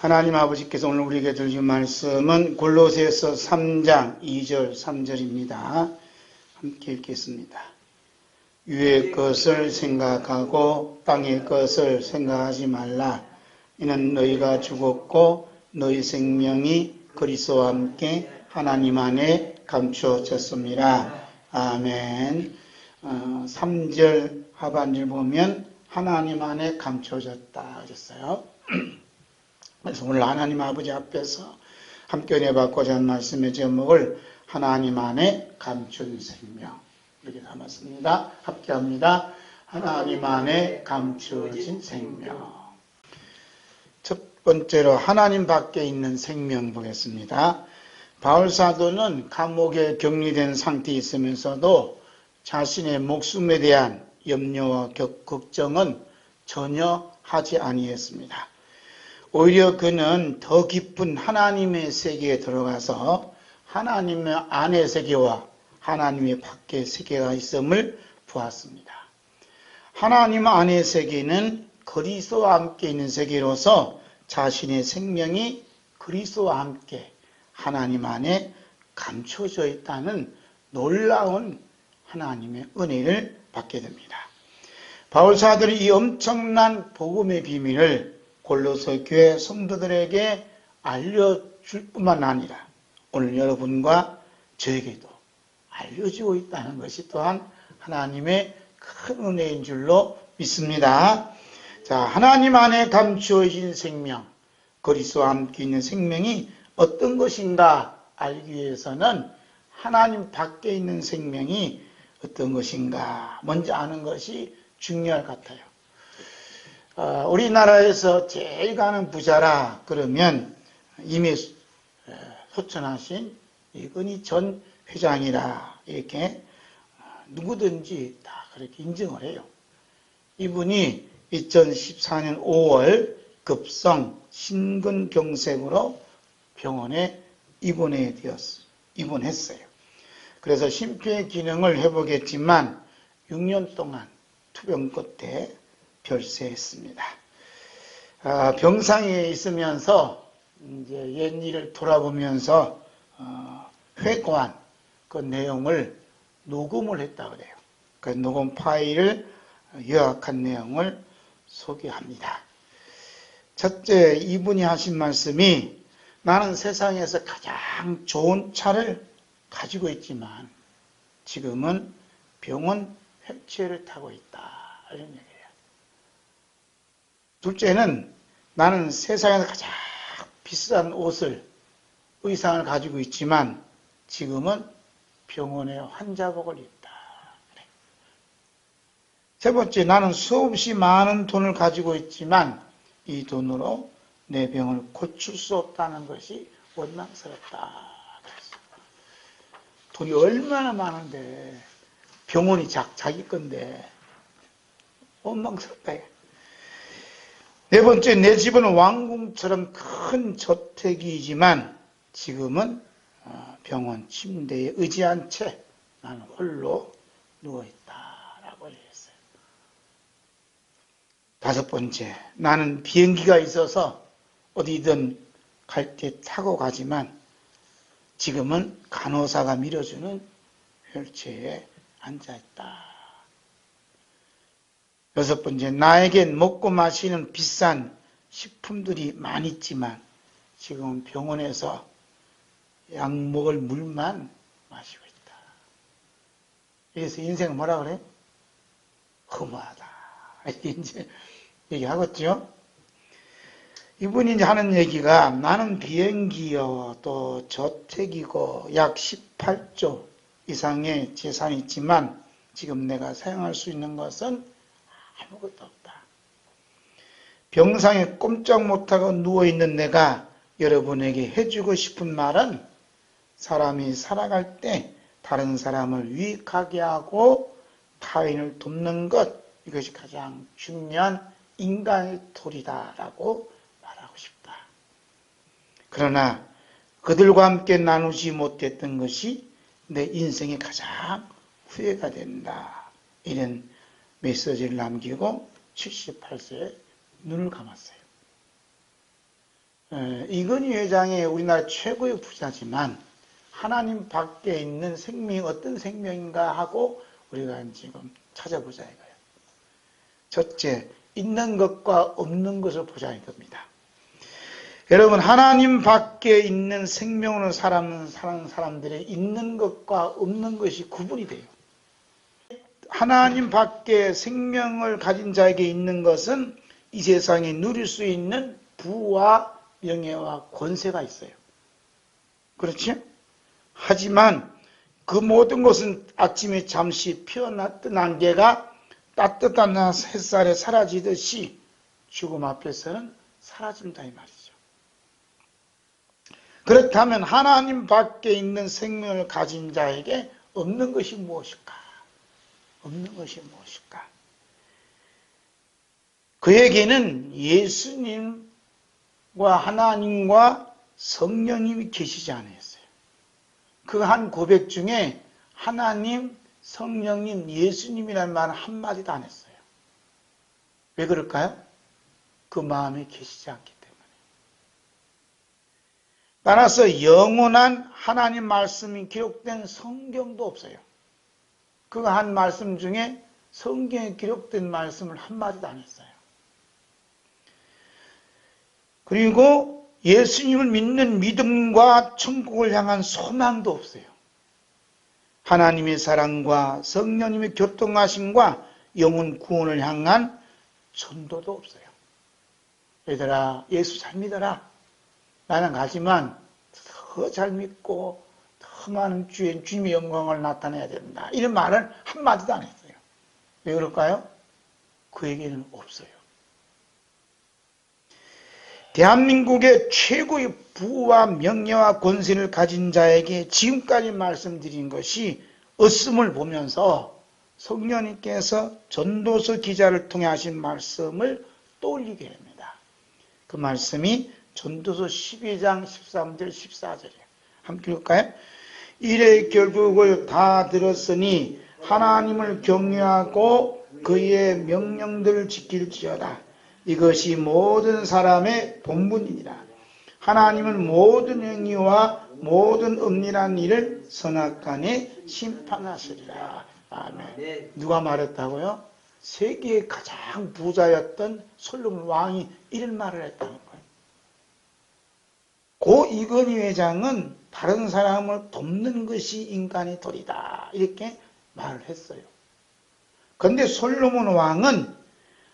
하나님 아버지께서 오늘 우리에게 주신 말씀은 골로새서 3장 2절 3절입니다. 함께 읽겠습니다. 위의 것을 생각하고 땅의 것을 생각하지 말라. 이는 너희가 죽었고 너희 생명이 그리스도와 함께 하나님 안에 감추어졌습니다. 아멘. 3절 하반절 보면 하나님 안에 감추어졌다 그랬어요. 그래서 오늘 하나님 아버지 앞에서 함께 은혜 받고자 하는 말씀의 제목을 하나님 안에 감춘 생명 이렇게 담았습니다. 함께 합니다. 하나님 안에 감추어진 생명. 첫 번째로 하나님 밖에 있는 생명 보겠습니다. 바울 사도는 감옥에 격리된 상태에 있으면서도 자신의 목숨에 대한 염려와 걱정은 전혀 하지 아니했습니다. 오히려 그는 더 깊은 하나님의 세계에 들어가서 하나님의 안의 세계와 하나님의 밖의 세계가 있음을 보았습니다. 하나님 안의 세계는 그리스도와 함께 있는 세계로서 자신의 생명이 그리스도와 함께 하나님 안에 감춰져 있다는 놀라운 하나님의 은혜를 받게 됩니다. 바울 사도는 이 엄청난 복음의 비밀을 골로새 교회 성도들에게 알려줄 뿐만 아니라 오늘 여러분과 저에게도 알려주고 있다는 것이 또한 하나님의 큰 은혜인 줄로 믿습니다. 자, 하나님 안에 감추어진 생명, 그리스도와 함께 있는 생명이 어떤 것인가 알기 위해서는 하나님 밖에 있는 생명이 어떤 것인가 먼저 아는 것이 중요할 것 같아요. 우리나라에서 제일 가는 부자라 그러면 이미 소천하신 이건희 전 회장이라 이렇게 누구든지 다 그렇게 인정을 해요. 이분이 2014년 5월 급성 심근경색으로 병원에 입원했어요. 그래서 심폐 기능을 회복했지만 6년 동안 투병 끝에 별세했습니다. 병상에 있으면서 이제 옛 일을 돌아보면서 회고한 그 내용을 녹음을 했다 그래요. 그 녹음 파일을 요약한 내용을 소개합니다. 첫째, 이분이 하신 말씀이 나는 세상에서 가장 좋은 차를 가지고 있지만 지금은 병원 휠체어를 타고 있다. 이런 얘기예요. 둘째는 나는 세상에서 가장 비싼 의상을 가지고 있지만 지금은 병원에 환자복을 입다. 세 번째, 나는 수없이 많은 돈을 가지고 있지만 이 돈으로 내 병을 고칠 수 없다는 것이 원망스럽다. 돈이 얼마나 많은데 병원이 자기 건데 원망스럽다. 네 번째, 내 집은 왕궁처럼 큰 저택이지만 지금은 병원 침대에 의지한 채 나는 홀로 누워있다라고 얘기했어요. 다섯 번째, 나는 비행기가 있어서 어디든 갈 때 타고 가지만 지금은 간호사가 밀어주는 휠체어에 앉아있다. 여섯 번째, 나에겐 먹고 마시는 비싼 식품들이 많이 있지만 지금 병원에서 약 먹을 물만 마시고 있다. 그래서 인생은 뭐라 그래? 허무하다. 이제 얘기하겠죠? 이분이 이제 하는 얘기가 나는 비행기요, 또 저택이고 약 18조 이상의 재산이 있지만 지금 내가 사용할 수 있는 것은 아무것도 없다. 병상에 꼼짝 못하고 누워있는 내가 여러분에게 해주고 싶은 말은 사람이 살아갈 때 다른 사람을 유익하게 하고 타인을 돕는 것, 이것이 가장 중요한 인간의 도리다라고 말하고 싶다. 그러나 그들과 함께 나누지 못했던 것이 내 인생의 가장 후회가 된다. 이런 메시지를 남기고 78세에 눈을 감았어요. 이건희 회장이 우리나라 최고의 부자지만 하나님 밖에 있는 생명이 어떤 생명인가 하고 우리가 지금 찾아보자 이거예요. 첫째, 있는 것과 없는 것을 보자 이겁니다. 여러분, 하나님 밖에 있는 생명으로 사는 사람들의 있는 것과 없는 것이 구분이 돼요. 하나님 밖에 생명을 가진 자에게 있는 것은 이 세상에 누릴 수 있는 부와 명예와 권세가 있어요. 그렇지? 하지만 그 모든 것은 아침에 잠시 피어났던 안개가 따뜻한 햇살에 사라지듯이 죽음 앞에서는 사라진다 이 말이죠. 그렇다면 하나님 밖에 있는 생명을 가진 자에게 없는 것이 무엇일까? 없는 것이 무엇일까? 그에게는 예수님과 하나님과 성령님이 계시지 않았어요. 그 한 고백 중에 하나님, 성령님, 예수님이라는 말은 한마디도 안 했어요. 왜 그럴까요? 그 마음에 계시지 않기 때문에. 따라서 영원한 하나님 말씀이 기록된 성경도 없어요. 그 한 말씀 중에 성경에 기록된 말씀을 한마디도 안 했어요. 그리고 예수님을 믿는 믿음과 천국을 향한 소망도 없어요. 하나님의 사랑과 성령님의 교통하심과 영혼 구원을 향한 전도도 없어요. 얘들아, 예수 잘 믿어라. 나는 가지만 더 잘 믿고 더 많은 주님의 영광을 나타내야 된다. 이런 말을 한마디도 안 했어요. 왜 그럴까요? 그에게는 없어요. 대한민국의 최고의 부와 명예와 권세를 가진 자에게 지금까지 말씀드린 것이 없음을 보면서 성령님께서 전도서 기자를 통해 하신 말씀을 떠올리게 됩니다. 그 말씀이 전도서 12장 13절 14절이에요. 함께 읽을까요? 이래 결국을 다 들었으니 하나님을 경외하고 그의 명령들을 지킬지어다. 이것이 모든 사람의 본분이니라. 하나님은 모든 행위와 모든 은밀한 일을 선악간에 심판하시리라. 아멘. 누가 말했다고요? 세계의 가장 부자였던 솔로몬 왕이 이런 말을 했다는 거예요. 고 이건희 회장은 다른 사람을 돕는 것이 인간의 도리다. 이렇게 말을 했어요. 그런데 솔로몬 왕은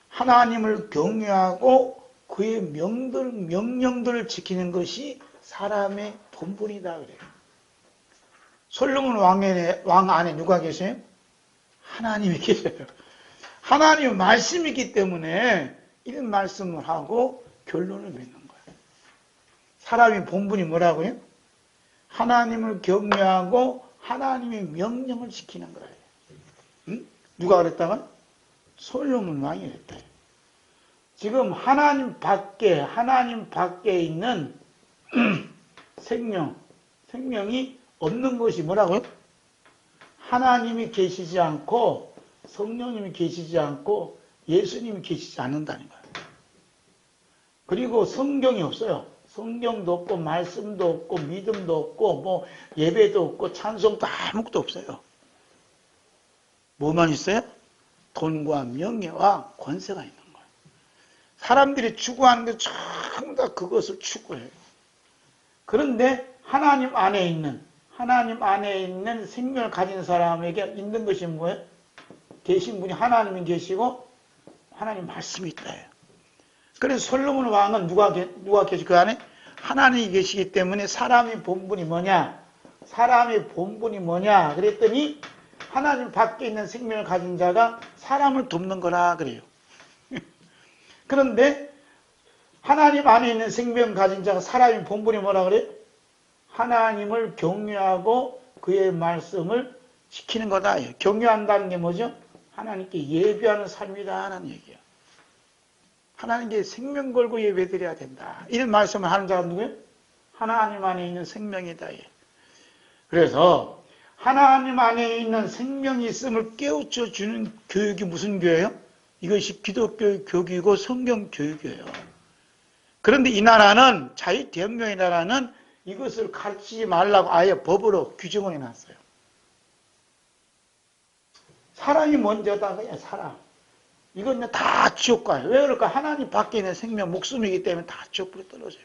하나님을 경외하고 그의 명령들을 지키는 것이 사람의 본분이다 그래요. 솔로몬 왕 안에 누가 계세요? 하나님이 계세요. 하나님의 말씀이 있기 때문에 이런 말씀을 하고 결론을 맺는 거예요. 사람의 본분이 뭐라고요? 하나님을 경외하고 하나님의 명령을 지키는 거예요. 응? 누가 그랬다가? 솔로몬 왕이 그랬다. 지금 하나님 밖에 있는 생명이 없는 것이 뭐라고요? 하나님이 계시지 않고 성령님이 계시지 않고 예수님이 계시지 않는다는 거예요. 그리고 성경이 없어요. 성경도 없고 말씀도 없고 믿음도 없고 뭐 예배도 없고 찬송도 아무것도 없어요. 뭐만 있어요? 돈과 명예와 권세가 있는 거예요. 사람들이 추구하는 게 전부 다 그것을 추구해요. 그런데 하나님 안에 있는 생명을 가진 사람에게 있는 것이 뭐예요? 계신 분이 하나님이 계시고 하나님 말씀이 있다. 그래서 솔로몬 왕은 누가 계시 그 안에? 하나님이 계시기 때문에 사람의 본분이 뭐냐? 그랬더니 하나님 밖에 있는 생명을 가진 자가 사람을 돕는 거라 그래요. 그런데 하나님 안에 있는 생명을 가진 자가 사람의 본분이 뭐라 그래요? 하나님을 경외하고 그의 말씀을 지키는 거다. 경외한다는 게 뭐죠? 하나님께 예배하는 삶이다 하는 얘기예요. 하나님께 생명 걸고 예배드려야 된다. 이런 말씀을 하는 자가 누구예요? 하나님 안에 있는 생명이다. 그래서 하나님 안에 있는 생명이 있음을 깨우쳐 주는 교육이 무슨 교회예요? 이것이 기독교 교육이고 성경 교육이에요. 그런데 이 나라는, 자유대혁명의 나라는 이것을 가르치지 말라고 아예 법으로 규정을 해놨어요. 사람이 먼저다, 그냥 사람. 이건 다 지옥 가요. 왜 그럴까? 하나님 밖에 있는 생명, 목숨이기 때문에 다 지옥불에 떨어져요.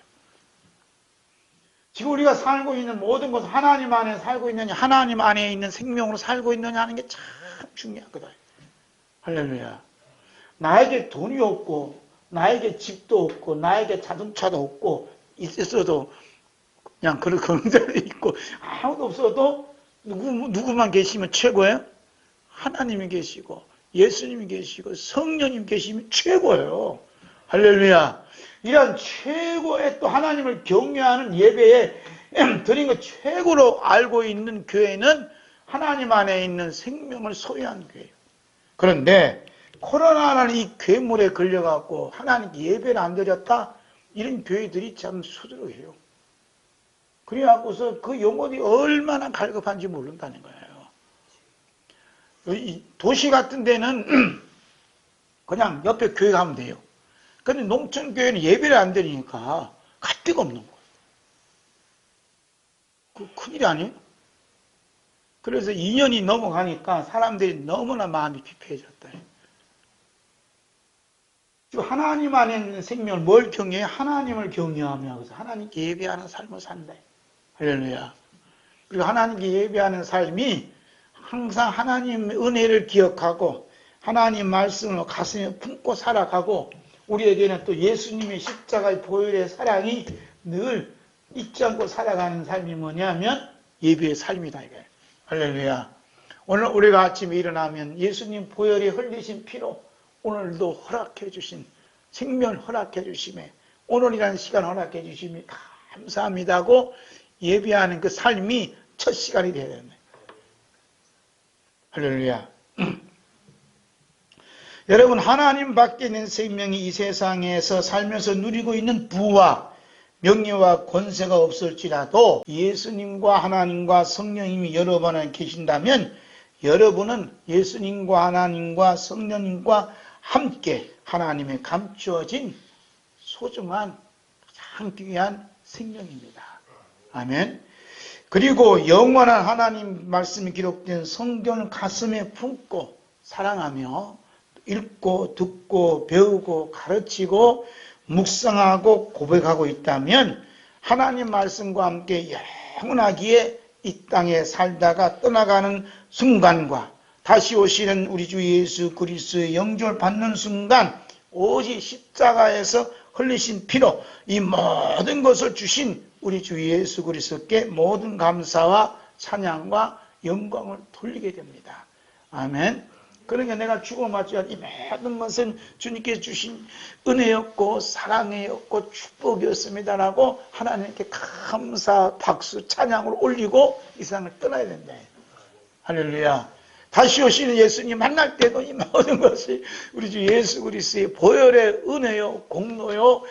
지금 우리가 살고 있는 모든 것은 하나님 안에 살고 있느냐, 하나님 안에 있는 생명으로 살고 있느냐 하는 게 참 중요하거든. 할렐루야. 나에게 돈이 없고, 나에게 집도 없고, 나에게 자동차도 없고, 있어도 그냥 그런 데도 있고, 아무도 없어도 누구만 계시면 최고예요? 하나님이 계시고, 예수님이 계시고, 성령님 계시면 최고예요. 할렐루야. 이런 최고의 또 하나님을 경외하는 예배에 드린 것 최고로 알고 있는 교회는 하나님 안에 있는 생명을 소유한 교회예요. 그런데 코로나라는 이 괴물에 걸려갖고 하나님께 예배를 안 드렸다? 이런 교회들이 참 수두룩해요. 그래갖고서 그 영혼이 얼마나 갈급한지 모른다는 거예요. 이 도시 같은 데는 그냥 옆에 교회 가면 돼요. 근데 농촌교회는 예배를 안 드리니까 갈 데가 없는 거예요. 그 큰일이 아니에요? 그래서 2년이 넘어가니까 사람들이 너무나 마음이 피폐해졌다. 하나님 안에 있는 생명을 뭘 경외해? 하나님을 경외하며 그래서 하나님께 예배하는 삶을 산다. 할렐루야. 그리고 하나님께 예배하는 삶이 항상 하나님의 은혜를 기억하고 하나님 말씀을 가슴에 품고 살아가고 우리에게는 또 예수님의 십자가의 보혈의 사랑이 늘 잊지 않고 살아가는 삶이 뭐냐면 예배의 삶이다 이거예요. 할렐루야. 오늘 우리가 아침에 일어나면 예수님 보혈이 흘리신 피로 오늘도 허락해 주신 생명을 허락해 주심에 오늘이라는 시간 허락해 주심이 감사합니다고 예배하는 그 삶이 첫 시간이 되어야 된다. 할렐루야. 여러분 하나님 밖에 있는 생명이 이 세상에서 살면서 누리고 있는 부와 명예와 권세가 없을지라도 예수님과 하나님과 성령님이 여러분 안에 계신다면 여러분은 예수님과 하나님과 성령님과 함께 하나님의 감추어진 소중한 가장 귀한 생명입니다. 아멘. 그리고 영원한 하나님 말씀이 기록된 성경을 가슴에 품고 사랑하며 읽고 듣고 배우고 가르치고 묵상하고 고백하고 있다면 하나님 말씀과 함께 영원하기에 이 땅에 살다가 떠나가는 순간과 다시 오시는 우리 주 예수 그리스도의 영접을 받는 순간 오직 십자가에서 흘리신 피로 이 모든 것을 주신 우리 주 예수 그리스도께 모든 감사와 찬양과 영광을 돌리게 됩니다. 아멘. 그러니까 내가 죽어맞지만 이 모든 것은 주님께 주신 은혜였고 사랑이었고 축복이었습니다라고 하나님께 감사, 박수, 찬양을 올리고 이 세상을 떠나야 된다. 할렐루야. 다시 오시는 예수님 만날 때도 이 모든 것이 우리 주 예수 그리스도의 보혈의 은혜요, 공로요,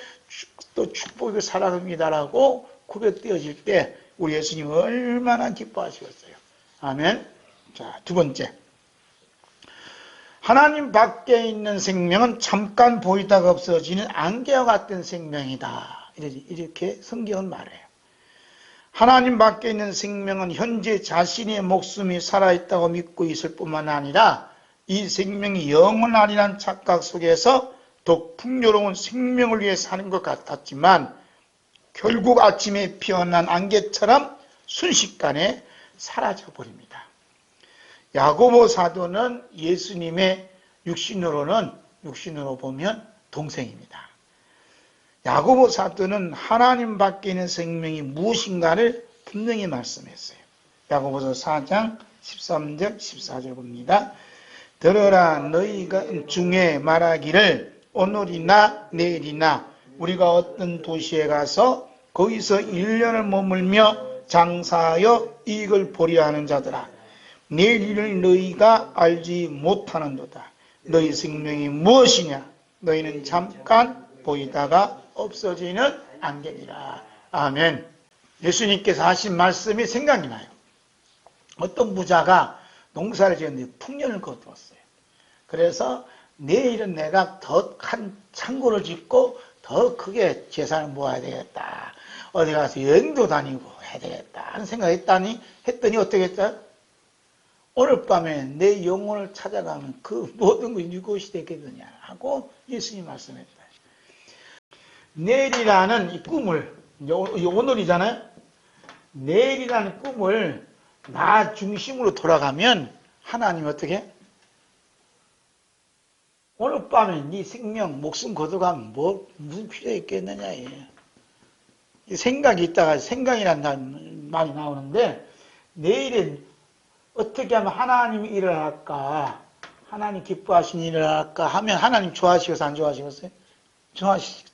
또 축복이고 사랑입니다라고 구별되어질 때 우리 예수님 얼마나 기뻐하시겠어요. 아멘. 자, 두 번째. 하나님 밖에 있는 생명은 잠깐 보이다가 없어지는 안개와 같은 생명이다. 이렇게 성경은 말해요. 하나님 밖에 있는 생명은 현재 자신의 목숨이 살아있다고 믿고 있을 뿐만 아니라 이 생명이 영원하리라는 착각 속에서 더 풍요로운 생명을 위해 사는 것 같았지만 결국 아침에 피어난 안개처럼 순식간에 사라져버립니다. 야고보 사도는 예수님의 육신으로 보면 동생입니다. 야고보 사도는 하나님 밖에 있는 생명이 무엇인가를 분명히 말씀했어요. 야고보서 4장 13절 14절 봅니다. 들어라 너희가 중에 말하기를 오늘이나 내일이나 우리가 어떤 도시에 가서 거기서 1년을 머물며 장사하여 이익을 보려 하는 자들아 내일 일을 너희가 알지 못하는도다. 너희 생명이 무엇이냐? 너희는 잠깐 보이다가 없어지는 안개니라. 아멘. 예수님께서 하신 말씀이 생각이 나요. 어떤 부자가 농사를 지었는데 풍년을 거두었어요. 그래서 내일은 내가 더 큰 창고를 짓고 더 더 크게 재산을 모아야 되겠다. 어디 가서 여행도 다니고 해야 되겠다 하는 생각을 했더니 어떻게 했다? 오늘 밤에 내 영혼을 찾아가면 그 모든 것이 이곳이 되겠느냐 하고 예수님이 말씀했다. 내일이라는 이 꿈을, 오늘이잖아요. 내일이라는 꿈을 나 중심으로 돌아가면 하나님이 어떻게? 오늘 밤에 네 생명, 목숨 거둬가면 무슨 필요 있겠느냐. 생각이 있다가 생각이라는 말이 나오는데 내일은 어떻게 하면 하나님이 일을 할까? 하나님 기뻐하시는 일을 할까? 하면 하나님 좋아하시겠어요? 안 좋아하시겠어요?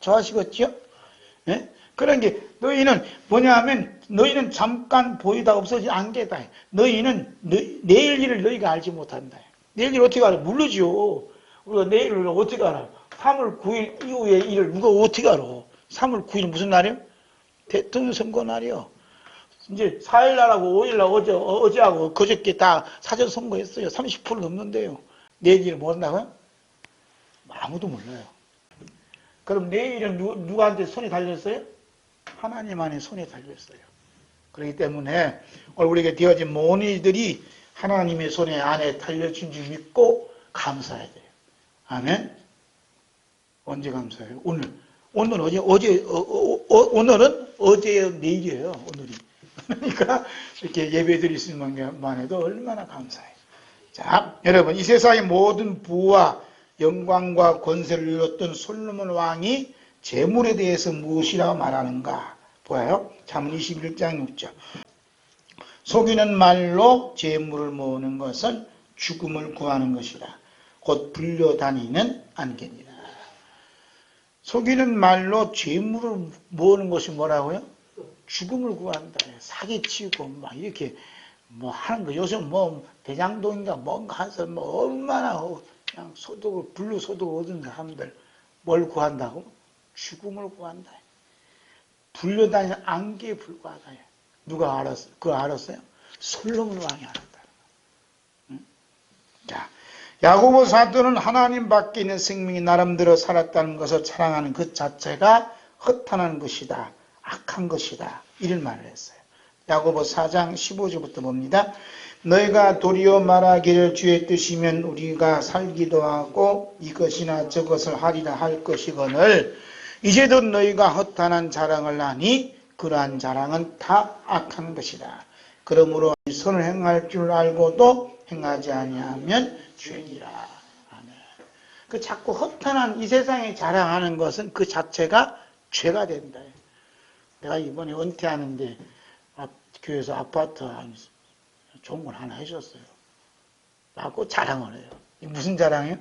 좋아하시겠죠? 예? 그런 게 너희는 뭐냐 하면 너희는 잠깐 보이다 없어지 안개다. 너희는 내일 일을 너희가 알지 못한다. 내일 일 어떻게 알아? 모르죠. 우리가 내일을 어떻게 알아? 3월 9일 이후의 일을 누가 어떻게 알아? 3월 9일 무슨 날이요? 대통령 선거 날이요. 이제 4일날하고 5일날 어제하고 그저께 다 사전 선거했어요. 30% 넘는데요. 내일 일을 모른다고요? 아무도 몰라요. 그럼 내일은 누구한테 손이 달렸어요? 하나님 안에 손이 달렸어요. 그렇기 때문에 우리에게 되어진 모든 일들이 하나님의 손에 안에 달려진 줄 믿고 감사해야 돼요. 아멘. 언제 감사해요? 오늘. 오늘은 어제의 내일이에요. 오늘이. 그러니까 이렇게 예배 드릴 수 있는 것만 해도 얼마나 감사해요. 자, 여러분, 이 세상의 모든 부와 영광과 권세를 이뤘던 솔로몬 왕이 재물에 대해서 무엇이라고 말하는가 보아요. 잠언 21장 6절. 속이는 말로 재물을 모으는 것은 죽음을 구하는 것이라. 곧 불려다니는 안개니라. 속이는 말로 재물을 모으는 것이 뭐라고요? 죽음을 구한다. 사기치고 막 이렇게 뭐 하는 거. 요즘 뭐 대장동인가 뭔가 해서 뭐 얼마나 그냥 불로 소득을 얻은 사람들 뭘 구한다고? 죽음을 구한다. 불려다니는 안개에 불과하다. 누가 알았어요? 그거 알았어요? 솔로몬 왕이 알았다. 응? 자, 야고보 사도는 하나님 밖에 있는 생명이 나름대로 살았다는 것을 자랑하는 그 자체가 허탄한 것이다. 악한 것이다. 이런 말을 했어요. 야고보 4장 15절부터 봅니다. 너희가 도리어 말하기를 주의 뜻이면 우리가 살기도 하고 이것이나 저것을 하리라 할 것이거늘 이제도 너희가 허탄한 자랑을 하니 그러한 자랑은 다 악한 것이다. 그러므로 선을 행할 줄 알고도 행하지 아니하면 죄니라. 아멘. 그 자꾸 허탄한 이 세상에 자랑하는 것은 그 자체가 죄가 된다. 내가 이번에 은퇴하는데 교회에서 아파트 좋은 걸 하나 해줬어요. 라고 자랑을 해요. 이게 무슨 자랑이에요?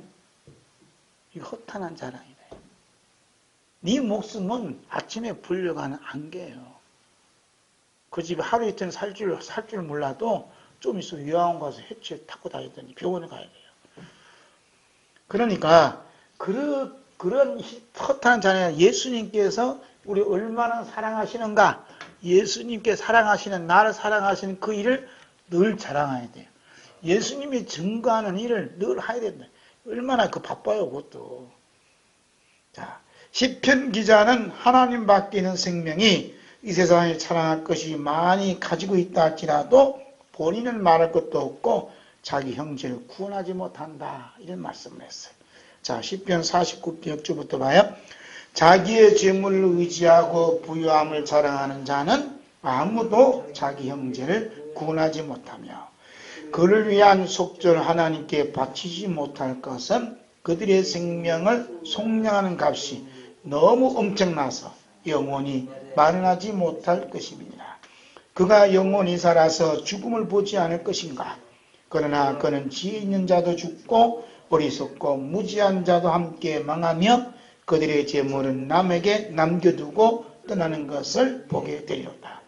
이 허탄한 자랑이래. 네 목숨은 아침에 불려가는 안개예요. 그 집에 하루 이틀 살 줄 몰라도 좀 있으면 요양원 가서 해치에 타고 다니더니 병원에 가야 돼요. 그러니까 그런 허탄한 자랑, 예수님께서 우리 얼마나 사랑하시는가, 예수님께 사랑하시는, 나를 사랑하시는 그 일을 늘 자랑해야 돼요. 예수님이 증거하는 일을 늘 해야 된다. 얼마나 바빠요, 그것도. 자, 시편 기자는 하나님 밖에 있는 생명이 이 세상에 자랑할 것이 많이 가지고 있다 할지라도 본인은 말할 것도 없고 자기 형제를 구원하지 못한다. 이런 말씀을 했어요. 자, 시편 49편 6절부터 봐요. 자기의 재물을 의지하고 부유함을 자랑하는 자는 아무도 자기 형제를 구원하지 못하며 그를 위한 속죄를 하나님께 바치지 못할 것은 그들의 생명을 속량하는 값이 너무 엄청나서 영원히 마련하지 못할 것입니다. 그가 영원히 살아서 죽음을 보지 않을 것인가? 그러나 그는 지혜 있는 자도 죽고 어리석고 무지한 자도 함께 망하며 그들의 재물은 남에게 남겨두고 떠나는 것을 보게 되리로다.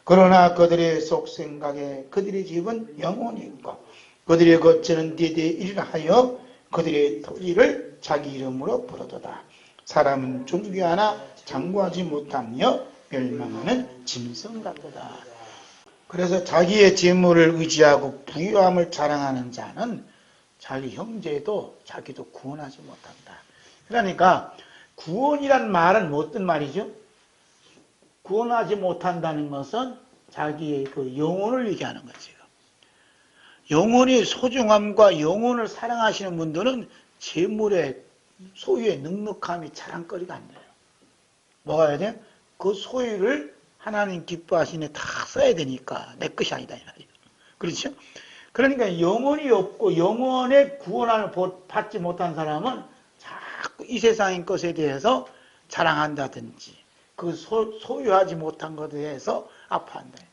그러나 그들의 속생각에 그들의 집은 영원히 있고 그들의 거처는 대대이리라 하여 그들의 토지를 자기 이름으로 부르도다. 사람은 존귀하나 장구하지 못하며 멸망하는 짐승 같도다. 그래서 자기의 재물을 의지하고 부유함을 자랑하는 자는 자기 형제도 자기도 구원하지 못한다. 그러니까 구원이란 말은 뭐 어떤 말이죠? 구원하지 못한다는 것은 자기의 그 영혼을 얘기하는 거지. 영혼의 소중함과 영혼을 사랑하시는 분들은 재물의 소유의 넉넉함이 자랑거리가 아니에요. 뭐가 해야 돼? 그 소유를 하나님 기뻐하시네 다 써야 되니까 내 것이 아니다 이 말이에요. 그렇죠? 그러니까 영혼이 없고 영혼의 구원을 받지 못한 사람은 자꾸 이 세상의 것에 대해서 자랑한다든지 그 소유하지 못한 것에 대해서 아파한다.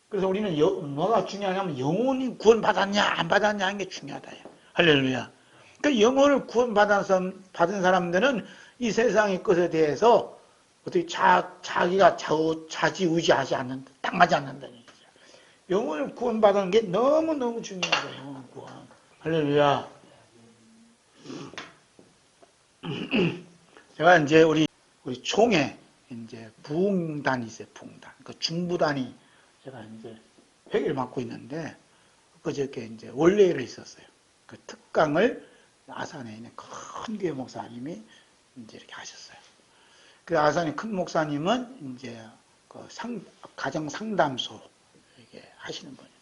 그래서 우리는 뭐가 중요하냐면 영혼이 구원받았냐 안 받았냐 하는 게 중요하다. 할렐루야. 그 영혼을 구원받은 사람들은 이 세상의 것에 대해서 어떻게 자기가 좌지우지하지 않는다, 당하지 않는다는 얘기죠. 영혼을 구원받는 게 너무너무 중요해요. 영혼 구원. 할렐루야. 제가 이제 우리 총회 이제 부흥단이 있어요. 부흥단. 그 중부단이 제가 이제 회계를 맡고 있는데 그저께 이제 원래를 있었어요. 그 특강을 아산에 있는 큰 교회 목사님이 이제 이렇게 하셨어요. 그 아산의 큰 목사님은 이제 그 가정 상담소 이렇게 하시는 분이에요.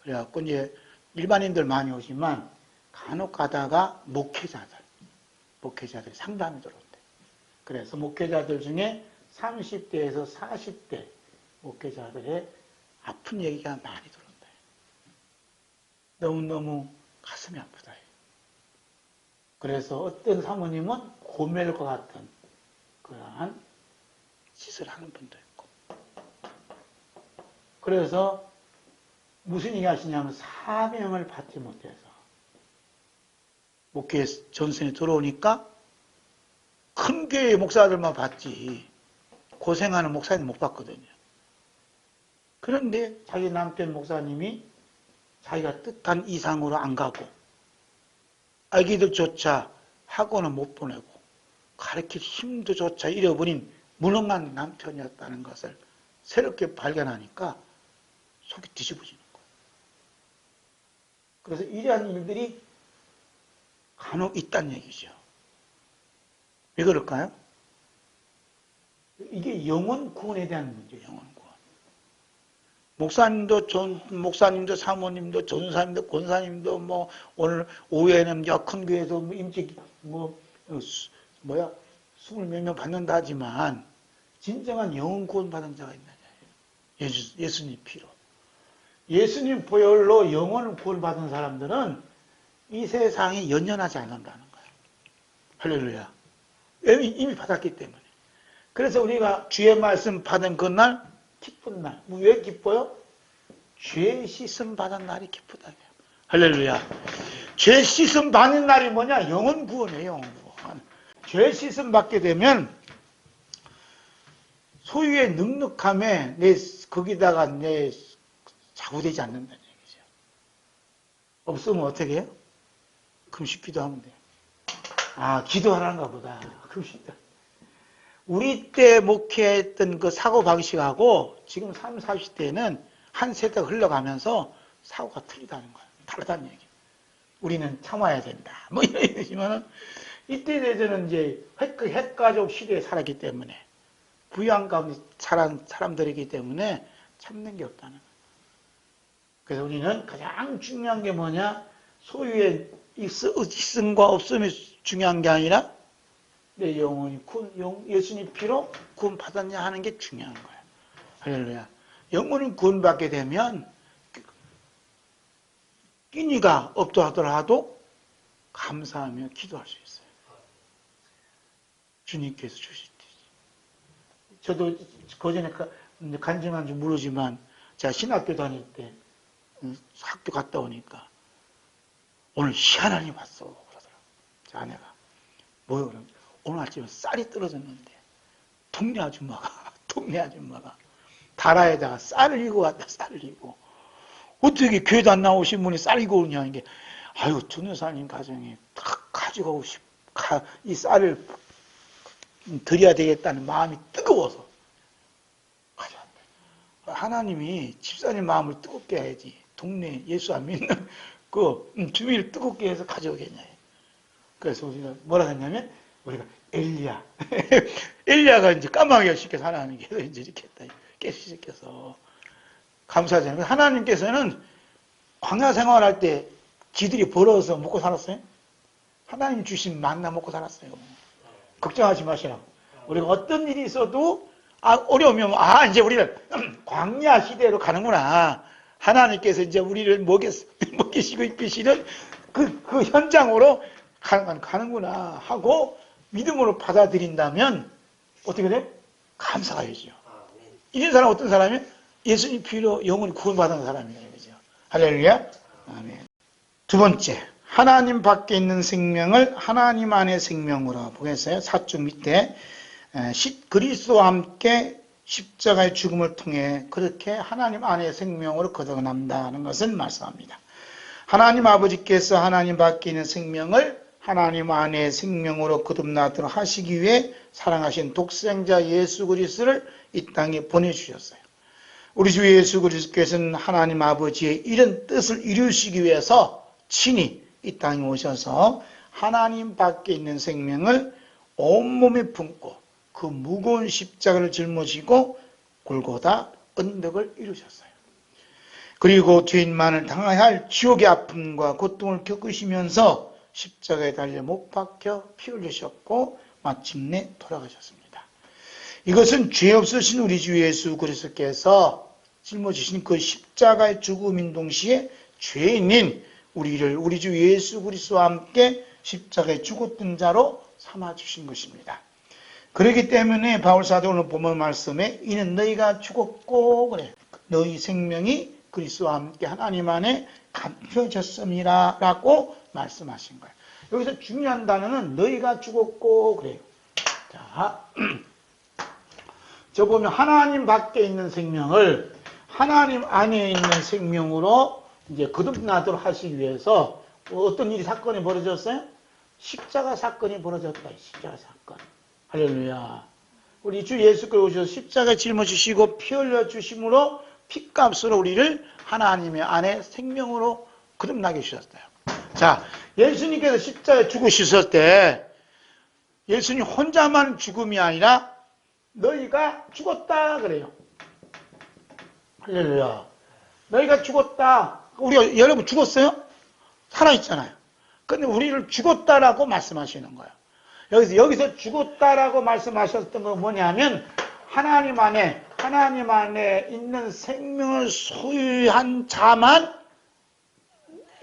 그래갖고 이제 일반인들 많이 오지만 간혹 가다가 목회자들 상담이 들어온대. 그래서 목회자들 중에 30대에서 40대 목회자들의 아픈 얘기가 많이 들어온다. 너무너무 가슴이 아프다. 그래서 어떤 사모님은 고멜과 같은 그러한 짓을 하는 분도 있고. 그래서 무슨 얘기 하시냐면 사명을 받지 못해서 목회 전선에 들어오니까 큰 교회 목사들만 봤지 고생하는 목사님 못 봤거든요. 그런데 자기 남편 목사님이 자기가 뜻한 이상으로 안 가고 아기들조차 학원을 못 보내고 가르칠 힘도조차 잃어버린 무능한 남편이었다는 것을 새롭게 발견하니까 속이 뒤집어지는 거예요. 그래서 이러한 일들이 간혹 있다는 얘기죠. 왜 그럴까요? 이게 영혼 구원에 대한 문제예요. 영혼 구원. 목사님도 사모님도 전사님도 권사님도 뭐 오늘 오후에는 큰 교회에서 임직 20몇 명 받는다 하지만 진정한 영혼 구원 받은 자가 있느냐. 예수님 피로. 예수님 보혈로 영혼을 구원 받은 사람들은 이 세상에 연연하지 않는다는 거예요. 할렐루야. 이미 받았기 때문에. 그래서 우리가 주의 말씀 받은 그날 기쁜 날. 왜 기뻐요? 죄 씻음 받은 날이 기쁘다. 할렐루야. 죄 씻음 받는 날이 뭐냐? 영혼 구원이에요. 영혼 구원. 죄 씻음 받게 되면 소유의 넉넉함에 거기다가 내 자구되지 않는다는 얘기죠. 없으면 어떻게 해요? 금식 기도하면 돼요. 기도하라는가 보다. 금식 기도. 우리 때 목회했던 그 사고방식하고 지금 30, 40대에는 한 세대가 흘러가면서 사고가 틀리다는 거예요. 다르다는 얘기. 우리는 참아야 된다. 뭐 이런 얘기지만은 이때 대전은 이제 핵가족 시대에 살았기 때문에 부양 가운데 자란 사람들이기 때문에 참는 게 없다는 거예요. 그래서 우리는 가장 중요한 게 뭐냐? 소유의 있음과 없음이 중요한 게 아니라 내 영혼이 예수님 피로 구원받았냐 하는 게 중요한 거예요. 할렐루야. 영혼을 구원받게 되면 끼니가 없다 하더라도 감사하며 기도할 수 있어요. 주님께서 주실 때. 저도 그전에 간증한지 모르지만 제가 신학교 다닐 때 학교 갔다 오니까 오늘 희한한 일이 왔어 그러더라고요. 제 아내가. 뭐요? 그러면 오늘 아침에 쌀이 떨어졌는데 동네 아줌마가 다라에다가 쌀을 이고 왔다. 쌀을 이고. 어떻게 교회도 안 나오신 분이 쌀 이고 오냐. 이게 아유 전도사님 가정에 가지고 이 쌀을 드려야 되겠다는 마음이 뜨거워서 가져왔대. 하나님이 집사님 마음을 뜨겁게 해야지. 동네 예수 안 믿는 그 주민을 뜨겁게 해서 가져오겠냐. 그래서 우리가 뭐라 했냐면 우리가 엘리야. 엘리야가 이제 까마귀가 시켜서 하나님께서 이제 이렇게 했다. 깨시켜서. 감사하잖아요. 하나님께서는 광야 생활할 때 지들이 벌어서 먹고 살았어요. 하나님 주신 만나 먹고 살았어요. 걱정하지 마시라. 우리가 어떤 일이 있어도 어려우면 이제 우리는 광야 시대로 가는구나. 하나님께서 이제 우리를 먹이시고 입히시는 그 현장으로 가는구나 하고 믿음으로 받아들인다면 어떻게 돼? 감사가 되죠. 이런 사람 어떤 사람이 예수님 피로 영원히 구원받은 사람이에요. 그죠? 할렐루야. 아멘. 두 번째, 하나님 밖에 있는 생명을 하나님 안의 생명으로 보겠어요. 사쪽 밑에 그리스도와 함께 십자가의 죽음을 통해 그렇게 하나님 안의 생명으로 거듭난다는 것을 말씀합니다. 하나님 아버지께서 하나님 밖에 있는 생명을 하나님 안의 생명으로 거듭나도록 하시기 위해 사랑하신 독생자 예수 그리스도를 이 땅에 보내주셨어요. 우리 주 예수 그리스도께서는 하나님 아버지의 이런 뜻을 이루시기 위해서 친히 이 땅에 오셔서 하나님 밖에 있는 생명을 온몸에 품고 그 무거운 십자가를 짊어지고 골고다 언덕을 이루셨어요. 그리고 죄인만을 당해야 할 지옥의 아픔과 고통을 겪으시면서 십자가에 달려 못 박혀 피 흘리셨고 마침내 돌아가셨습니다. 이것은 죄 없으신 우리 주 예수 그리스도께서 짊어지신 그 십자가의 죽음인 동시에 죄인인 우리를 우리 주 예수 그리스도와 함께 십자가에 죽었던 자로 삼아주신 것입니다. 그렇기 때문에 바울사도 오늘 본문 말씀에 이는 너희가 죽었고 그래 너희 생명이 그리스도와 함께 하나님 안에 감춰졌음이라 라고 말씀하신 거예요. 여기서 중요한 단어는 너희가 죽었고 그래요. 자, 저 보면 하나님 밖에 있는 생명을 하나님 안에 있는 생명으로 이제 거듭나도록 하시기 위해서 어떤 일이 사건이 벌어졌어요? 십자가 사건이 벌어졌다. 십자가 사건. 할렐루야. 우리 주 예수께서 오셔서 십자가에 짊어지시고 피 흘려 주심으로 피값으로 우리를 하나님의 안에 생명으로 거듭나게 하셨어요. 자, 예수님께서 십자가에 죽으셨을 때 예수님 혼자만 죽음이 아니라 너희가 죽었다 그래요. 할렐루야. 너희가 죽었다. 우리가 여러분 죽었어요? 살아있잖아요. 근데 우리를 죽었다라고 말씀하시는 거예요. 여기서 죽었다라고 말씀하셨던 건 뭐냐면 하나님 안에 있는 생명을 소유한 자만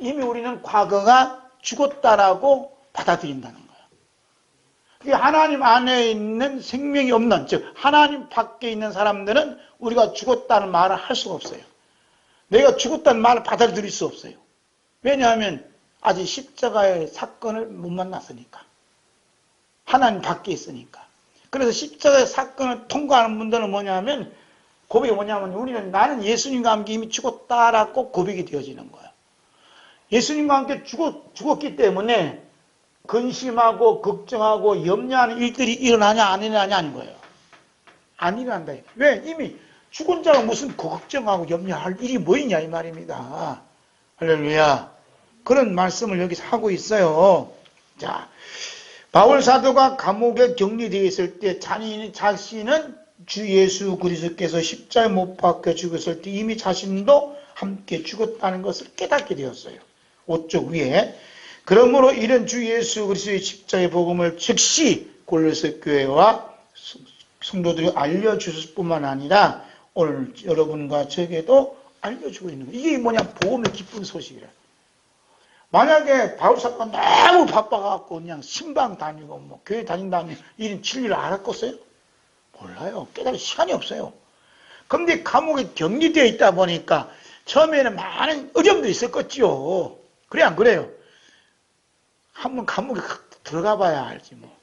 이미 우리는 과거가 죽었다라고 받아들인다는 거예요. 하나님 안에 있는 생명이 없는, 즉 하나님 밖에 있는 사람들은 우리가 죽었다는 말을 할 수가 없어요. 내가 죽었다는 말을 받아들일 수 없어요. 왜냐하면 아직 십자가의 사건을 못 만났으니까. 하나님 밖에 있으니까. 그래서 십자가의 사건을 통과하는 분들은 뭐냐면 고백이 뭐냐면 우리는 나는 예수님과 함께 이미 죽었다라고 고백이 되어지는 거예요. 예수님과 함께 죽었기 때문에 근심하고 걱정하고 염려하는 일들이 일어나냐 안 일어나냐 아닌 거예요. 안 일어난다. 왜? 이미 죽은 자가 무슨 걱정하고 염려할 일이 뭐 있냐 이 말입니다. 할렐루야. 그런 말씀을 여기서 하고 있어요. 자, 바울 사도가 감옥에 격리되어 있을 때 자신은 주 예수 그리스도께서 십자가에 못 박혀 죽었을 때 이미 자신도 함께 죽었다는 것을 깨닫게 되었어요. 5쪽 위에. 그러므로 이런 주 예수 그리스도의 십자가의 복음을 즉시 골로새 교회와 성도들이 알려주실 뿐만 아니라 오늘 여러분과 저에게도 알려주고 있는 거예요. 이게 뭐냐? 복음의 기쁜 소식이라. 만약에 바울 사도가 너무 바빠갖고 그냥 신방 다니고 뭐 교회 다닌다면 이런 진리를 알았겠어요? 몰라요. 깨달을 시간이 없어요. 그런데 감옥에 격리되어 있다 보니까 처음에는 많은 어려움도 있었겠지요. 그래 안 그래요? 한번 감옥에 들어가 봐야 알지 뭐.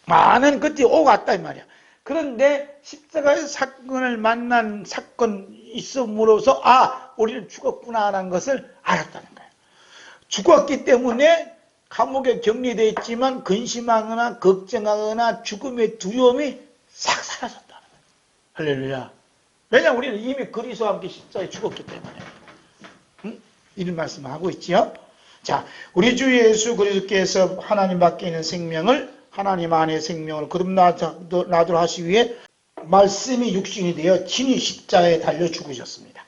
많은 것들이 오갔다 이 말이야. 그런데 십자가의 사건을 만난 사건이 있음으로써 우리는 죽었구나라는 것을 알았다는 거예요. 죽었기 때문에 감옥에 격리되어 있지만 근심하거나 걱정하거나 죽음의 두려움이 싹 사라졌다는 거예요. 할렐루야. 왜냐하면 우리는 이미 그리스도와 함께 십자가에 죽었기 때문에. 이런 말씀을 하고 있지요. 자, 우리 주 예수 그리스도께서 하나님 밖에 있는 생명을 하나님 안의 생명을 거듭나도록 하시기 위해 말씀이 육신이 되어 친히 십자가에 달려 죽으셨습니다.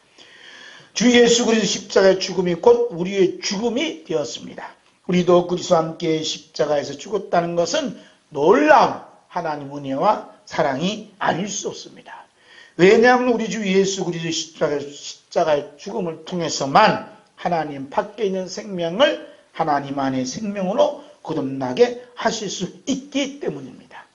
주 예수 그리스도 십자가의 죽음이 곧 우리의 죽음이 되었습니다. 우리도 그리스도와 함께 십자가에서 죽었다는 것은 놀라운 하나님 은혜와 사랑이 아닐 수 없습니다. 왜냐하면 우리 주 예수 그리스도 십자가의 죽음을 통해서만 하나님 밖에 있는 생명을 하나님 안의 생명으로 거듭나게 하실 수 있기 때문입니다.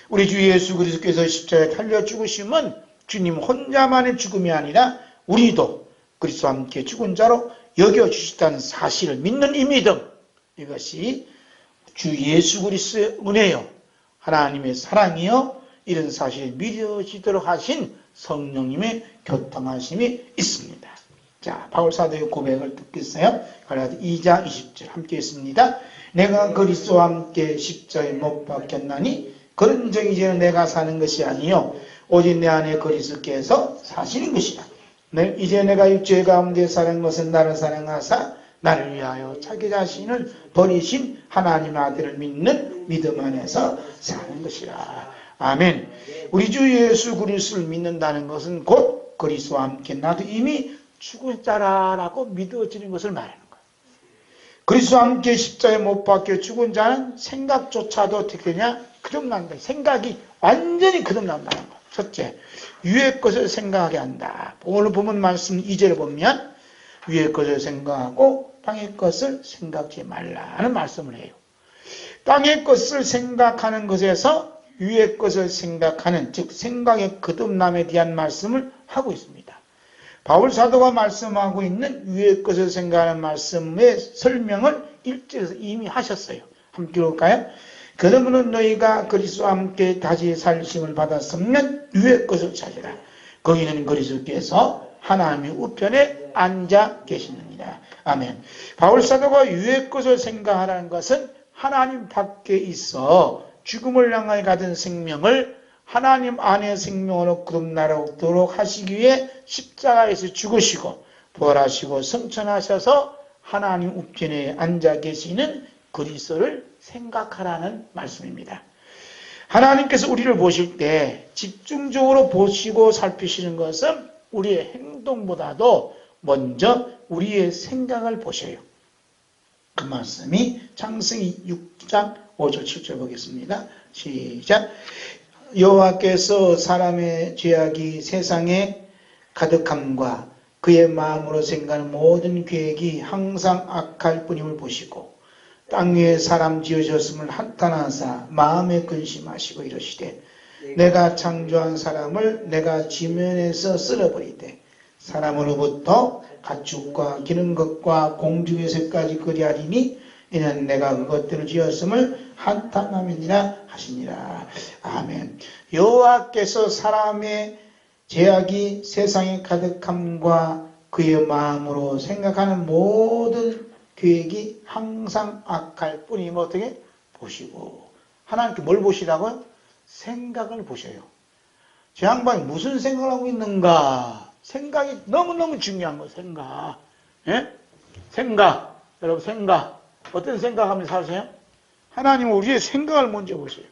우리 주 예수 그리스도께서 십자가에 달려 죽으심은 주님 혼자만의 죽음이 아니라 우리도 그리스도와 함께 죽은 자로 여겨주시다는 사실을 믿는 이 믿음, 이것이 주 예수 그리스도의 은혜요 하나님의 사랑이요 이런 사실이 믿어지도록 하신 성령님의 교통하심이 있습니다. 자, 바울사도의 고백을 듣겠어요? 갈라디아 2장 20절 함께 있습니다. 내가 그리스도와 함께 십자가에 못 박혔나니 그런즉 이제는 내가 사는 것이 아니요 오직 내 안에 그리스도께서 사시는 것이라. 이제 내가 육체 가운데 사는 것은 나를 사랑하사 나를 위하여 자기 자신을 버리신 하나님 아들을 믿는 믿음 안에서 사는 것이라. 아멘. 우리 주 예수 그리스도를 믿는다는 것은 곧 그리스도와 함께 나도 이미 죽은 자라고 믿어지는 것을 말하는 거예요. 그리스도와 함께 십자가에 못 박혀 죽은 자는 생각조차도 어떻게 되냐? 거듭난다. 생각이 완전히 거듭난다는 거예요. 첫째, 위의 것을 생각하게 한다. 오늘 보면 말씀 2절을 보면 위의 것을 생각하고 땅의 것을 생각지 말라는 말씀을 해요. 땅의 것을 생각하는 것에서 위의 것을 생각하는, 즉 생각의 거듭남에 대한 말씀을 하고 있습니다. 바울 사도가 말씀하고 있는 위의 것을 생각하는 말씀의 설명을 1절에서 이미 하셨어요. 함께 볼까요? 그러므로 너희가 그리스도와 함께 다시 살리심을 받았으면 위의 것을 찾으라. 거기는 그리스도께서 하나님의 우편에 앉아 계시느니라. 아멘. 바울 사도가 위의 것을 생각하라는 것은 하나님 밖에 있어 죽음을 향하여 가던 생명을 하나님 안의 생명으로 거듭나도록 하시기 위해 십자가에서 죽으시고 부활하시고 성천하셔서 하나님 우편에 앉아 계시는 그리스도를 생각하라는 말씀입니다. 하나님께서 우리를 보실 때 집중적으로 보시고 살피시는 것은 우리의 행동보다도 먼저 우리의 생각을 보셔요. 그 말씀이 창세기 6장 5절 7절 보겠습니다. 시작. 여호와께서 사람의 죄악이 세상에 가득함과 그의 마음으로 생각하는 모든 계획이 항상 악할 뿐임을 보시고 땅 위에 사람 지으셨음을 한탄하사 마음에 근심하시고 이러시되 내가 창조한 사람을 내가 지면에서 쓸어버리되 사람으로부터 가축과 기는 것과 공중의 새까지 그리하리니 이는 내가 그것들을 지었음을 한탄함이니라 하시니라. 아멘. 여호와께서 사람의 죄악이 세상에 가득함과 그의 마음으로 생각하는 모든 계획이 항상 악할 뿐이면 어떻게 보시고, 하나님께 뭘 보시라고요? 생각을 보셔요. 제 양반이 무슨 생각을 하고 있는가? 생각이 너무너무 중요한 거예요. 생각. 예? 생각. 여러분 생각. 어떤 생각하면 사세요? 하나님은 우리의 생각을 먼저 보세요.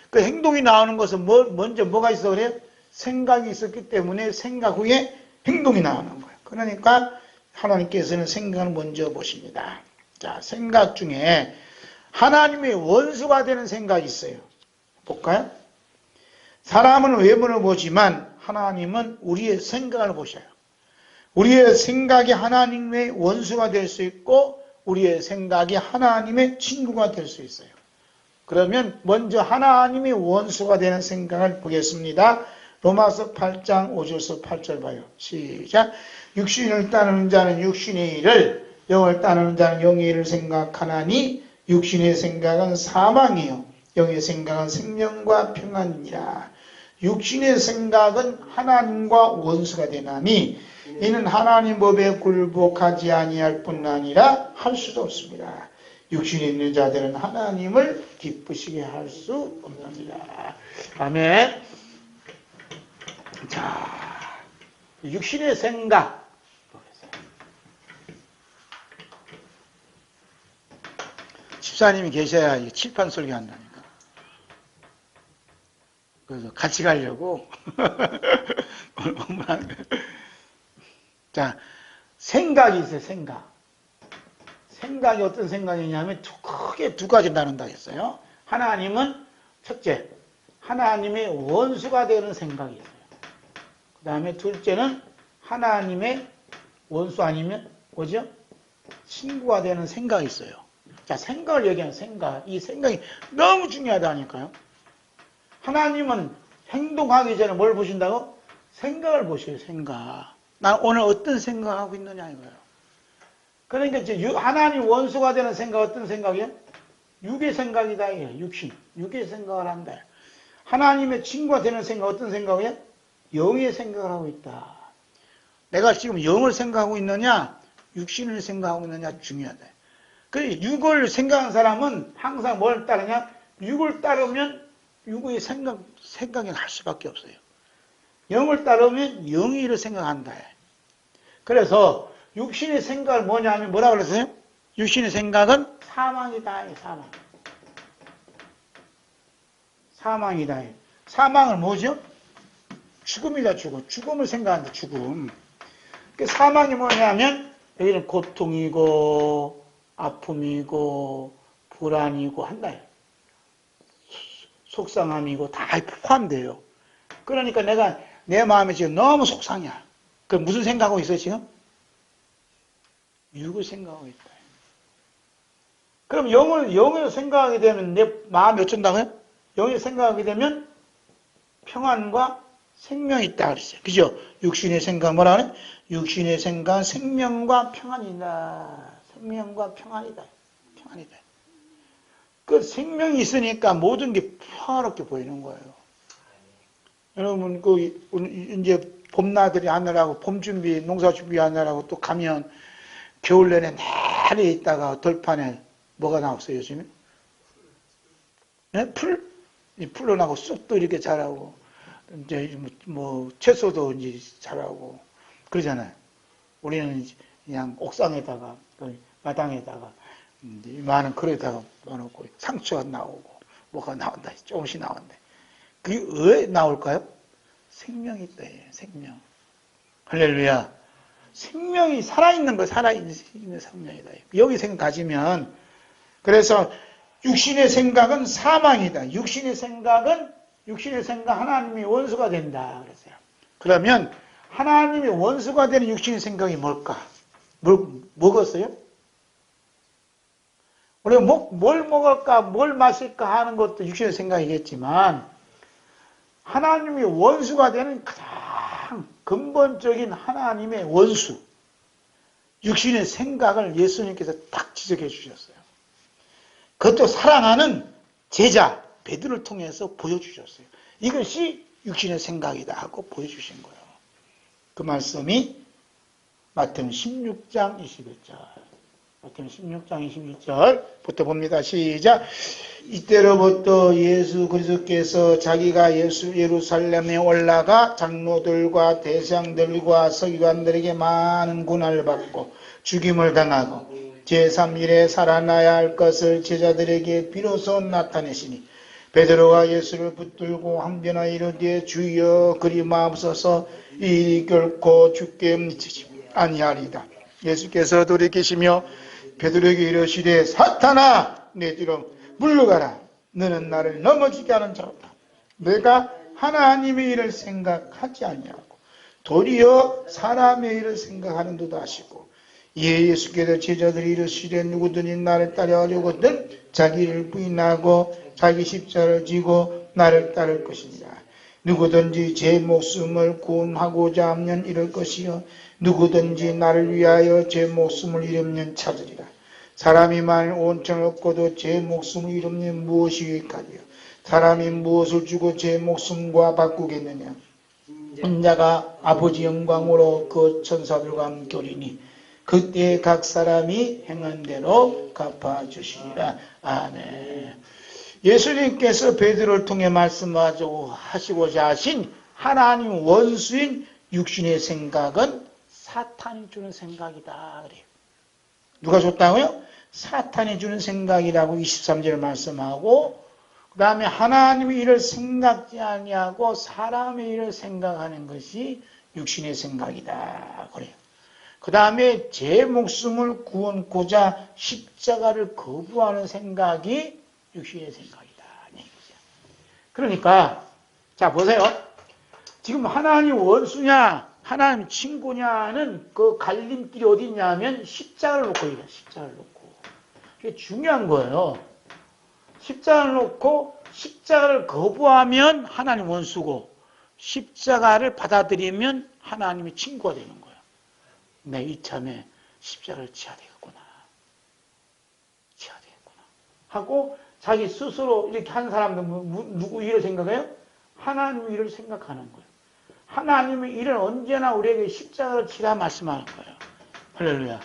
그 행동이 나오는 것은 먼저 뭐가 있어 그래요? 생각이 있었기 때문에 생각 후에 행동이 나오는 거예요. 그러니까 하나님께서는 생각을 먼저 보십니다. 자, 생각 중에 하나님의 원수가 되는 생각이 있어요. 볼까요? 사람은 외모를 보지만 하나님은 우리의 생각을 보셔요. 우리의 생각이 하나님의 원수가 될 수 있고 우리의 생각이 하나님의 친구가 될 수 있어요. 그러면 먼저 하나님의 원수가 되는 생각을 보겠습니다. 로마서 8장 5절에서 8절 봐요. 시작. 육신을 따르는 자는 육신의 일을, 영을 따르는 자는 영의 일을 생각하나니 육신의 생각은 사망이요 영의 생각은 생명과 평안이니라. 육신의 생각은 하나님과 원수가 되나니 이는 하나님 법에 굴복하지 아니할 뿐 아니라 할 수도 없습니다. 육신에 있는 자들은 하나님을 기쁘시게 할 수 없느니라. 아멘. 자, 육신의 생각. 집사님이 계셔야 이 칠판 설교한다니까. 그래서 같이 가려고. 자, 생각이 있어요, 생각. 생각이 어떤 생각이냐면 크게 두 가지 나눈다 했어요. 하나님은 첫째, 하나님의 원수가 되는 생각이 있어요. 그 다음에 둘째는 하나님의 원수 아니면 뭐죠? 친구가 되는 생각이 있어요. 자, 생각을 얘기하는 생각. 이 생각이 너무 중요하다니까요. 하나님은 행동하기 전에 뭘 보신다고? 생각을 보셔요, 생각. 난 오늘 어떤 생각하고 있느냐 이거예요. 그러니까 이제 하나님 원수가 되는 생각 어떤 생각이에요? 육의 생각이다 이거예요. 육신. 육의 생각을 한다. 하나님의 친구가 되는 생각 어떤 생각이에요? 영의 생각을 하고 있다. 내가 지금 영을 생각하고 있느냐 육신을 생각하고 있느냐 중요하다. 그래 육을 생각하는 사람은 항상 뭘 따르냐? 육을 따르면 육의 생각이 할 수밖에 없어요. 영을 따르면 영의 일을 생각한다. 그래서 육신의 생각은 뭐냐면 뭐라고 그랬어요? 육신의 생각은 사망이다. 사망. 사망이다. 사망은 뭐죠? 죽음이다. 죽음. 죽음을 생각한다. 죽음. 그 사망이 뭐냐면 여기는 고통이고 아픔이고 불안이고 한다. 속상함이고 다 포함돼요. 그러니까 내가 내 마음에 지금 너무 속상이야. 그럼 무슨 생각하고 있어요 지금? 육을 생각하고 있다. 그럼 영을 생각하게 되면 내 마음이 어쩐다고요? 영을 생각하게 되면 평안과 생명이 있다 그랬어요. 그죠? 육신의 생각 뭐라 그래? 육신의 생각 생명과 평안이다. 생명과 평안이다. 평안이다. 그 생명이 있으니까 모든 게 평화롭게 보이는 거예요. 여러분 이제 봄나들이 하느라고 봄 준비, 농사 준비하느라고 또 가면 겨울 내내 내리 있다가 덜판에 뭐가 나왔어요 요즘에? 네? 풀로 나고 쑥도 이렇게 자라고 이제 뭐 채소도 이제 자라고 그러잖아요. 우리는 그냥 옥상에다가 마당에다가 많은 그릇에다가 넣어놓고 상추가 나오고 뭐가 나온다 조금씩 나온다. 그게 왜 나올까요? 생명이 있다. 생명. 할렐루야. 생명이 살아있는 거 살아있는 생명이다. 여기 생각 가지면 그래서 육신의 생각은 사망이다. 육신의 생각 하나님의 원수가 된다 그랬어요. 그러면 하나님의 원수가 되는 육신의 생각이 뭘까? 먹었어요? 우리가 뭘 먹을까, 뭘 마실까 하는 것도 육신의 생각이겠지만 하나님의 원수가 되는 가장 근본적인 하나님의 원수, 육신의 생각을 예수님께서 딱 지적해 주셨어요. 그것도 사랑하는 제자 베드로를 통해서 보여주셨어요. 이것이 육신의 생각이다 하고 보여주신 거예요. 그 말씀이 마태복음 16장 21절. 마태복음 16장 21절부터 봅니다. 시작. 이때로부터 예수 그리스도께서 자기가 예루살렘에 올라가 장로들과 대장들과 서기관들에게 많은 고난을 받고 죽임을 당하고 제3일에 살아나야 할 것을 제자들에게 비로소 나타내시니 베드로가 예수를 붙들고 한변하여 이르되 주여 그리 마옵소서 이 일이 결코 죽게 미치지 아니하리이다. 예수께서 돌이키시며 베드로에게 이르시되 사탄아 내 뒤로 물러가라. 너는 나를 넘어지게 하는 자로다. 내가 하나님의 일을 생각하지 아니하고 도리어 사람의 일을 생각하는도다 하시고 이에 예수께서 제자들이 이르시되 누구든지 나를 따르려거든 자기를 부인하고 자기 십자가를 지고 나를 따를 것이니라. 누구든지 제 목숨을 구원하고자 하면 잃을 것이요 누구든지 나를 위하여 제 목숨을 잃으면 찾으리라. 사람이 만일 온천을 얻고도 제 목숨을 잃으면 무엇이 유익하리요? 사람이 무엇을 주고 제 목숨과 바꾸겠느냐? 인자가 아버지 영광으로 그 천사들과 함께 오리니 그때 각 사람이 행한 대로 갚아주시리라. 아멘. 예수님께서 베드로를 통해 말씀하시고자 하신 하나님 원수인 육신의 생각은 사탄이 주는 생각이다. 그래요. 누가 줬다고요? 사탄이 주는 생각이라고 23절 말씀하고, 그 다음에 하나님의 일을 생각지 아니하고 사람의 일을 생각하는 것이 육신의 생각이다. 그래요. 그 다음에 제 목숨을 구원고자 십자가를 거부하는 생각이 육신의 생각이다. 그러니까 자 보세요. 지금 하나님 원수냐 하나님 친구냐는 그 갈림길이 어디 있냐면 십자가를 놓고 얘기해요. 십자가를 놓고. 그게 중요한 거예요. 십자가를 놓고 십자가를 거부하면 하나님 원수고 십자가를 받아들이면 하나님의 친구가 되는 거예요. 내 이참에 십자가를 지어야 되겠구나. 지어야 되겠구나. 하고 자기 스스로 이렇게 한 사람들 누구 일을 생각해요? 하나님의 일을 생각하는 거예요. 하나님의 일은 언제나 우리에게 십자가를 지라 말씀하는 거예요. 할렐루야.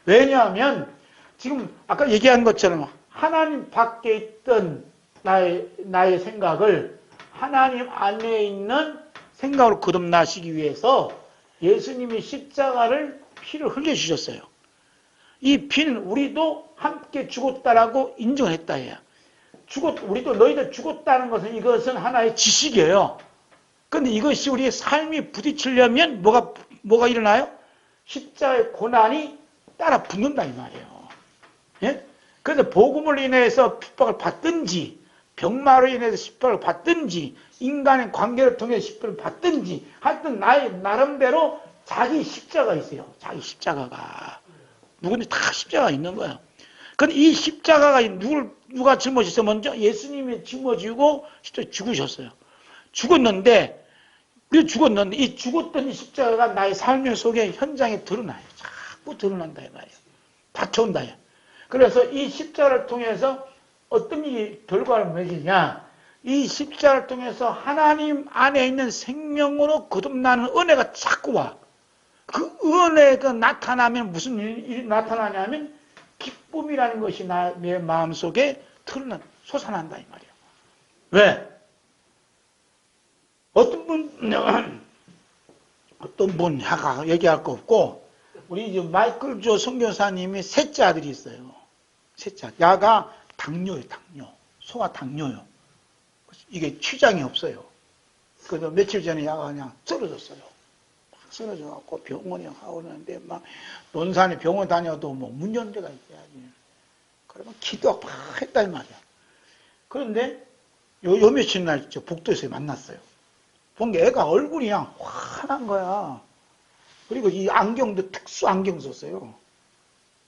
왜냐하면 지금 아까 얘기한 것처럼 하나님 밖에 있던 나의 생각을 하나님 안에 있는 생각으로 거듭나시기 위해서 예수님이 십자가를 피를 흘려주셨어요. 이 피는 우리도 함께 죽었다라고 인정을 했다 해요. 우리도 너희들 죽었다는 것은 이것은 하나의 지식이에요. 그런데 이것이 우리의 삶이 부딪히려면 뭐가 일어나요? 십자가의 고난이 따라 붙는다 이 말이에요. 예? 그래서 복음을 인해서 핍박을 받든지 병마로 인해서 핍박을 받든지 인간의 관계를 통해 핍박을 받든지 하여튼 나름대로 자기 십자가가 있어요. 자기 십자가가. 누구든지 다 십자가가 있는 거예요. 근데 이 십자가가 누가 짊어졌어요? 먼저 예수님이 짊어지고 십자가에 죽으셨어요. 죽었는데 이 죽었던 이 십자가가 나의 삶 속에 현장에 드러나요. 자꾸 드러난다 이 말이에요. 닫혀온다. 그래서 이 십자가를 통해서 어떤 일이 결과를 맺으냐? 이 십자가를 통해서 하나님 안에 있는 생명으로 거듭나는 은혜가 자꾸 와. 그 은혜가 나타나면 무슨 일이 나타나냐면 기쁨이라는 것이 내 마음속에 솟아난다 이 말이에요. 왜? 어떤 분 얘기할 거 없고 우리 마이클 조 선교사님이 셋째 아들이 있어요. 셋째 아들. 야가 당뇨예요. 소아 당뇨요. 이게 취장이 없어요. 그래서 며칠 전에 야가 그냥 쓰러졌어요. 쓰러져갖고 병원에 가고 그러는데 막 논산에 병원 다녀도 뭐 문전대가 있어야지. 그러면 기도 막 했다 이 말이야. 그런데 요 며칠 날 복도에서 만났어요. 본 게 애가 얼굴이 그냥 환한 거야. 그리고 이 안경도 특수 안경 썼어요.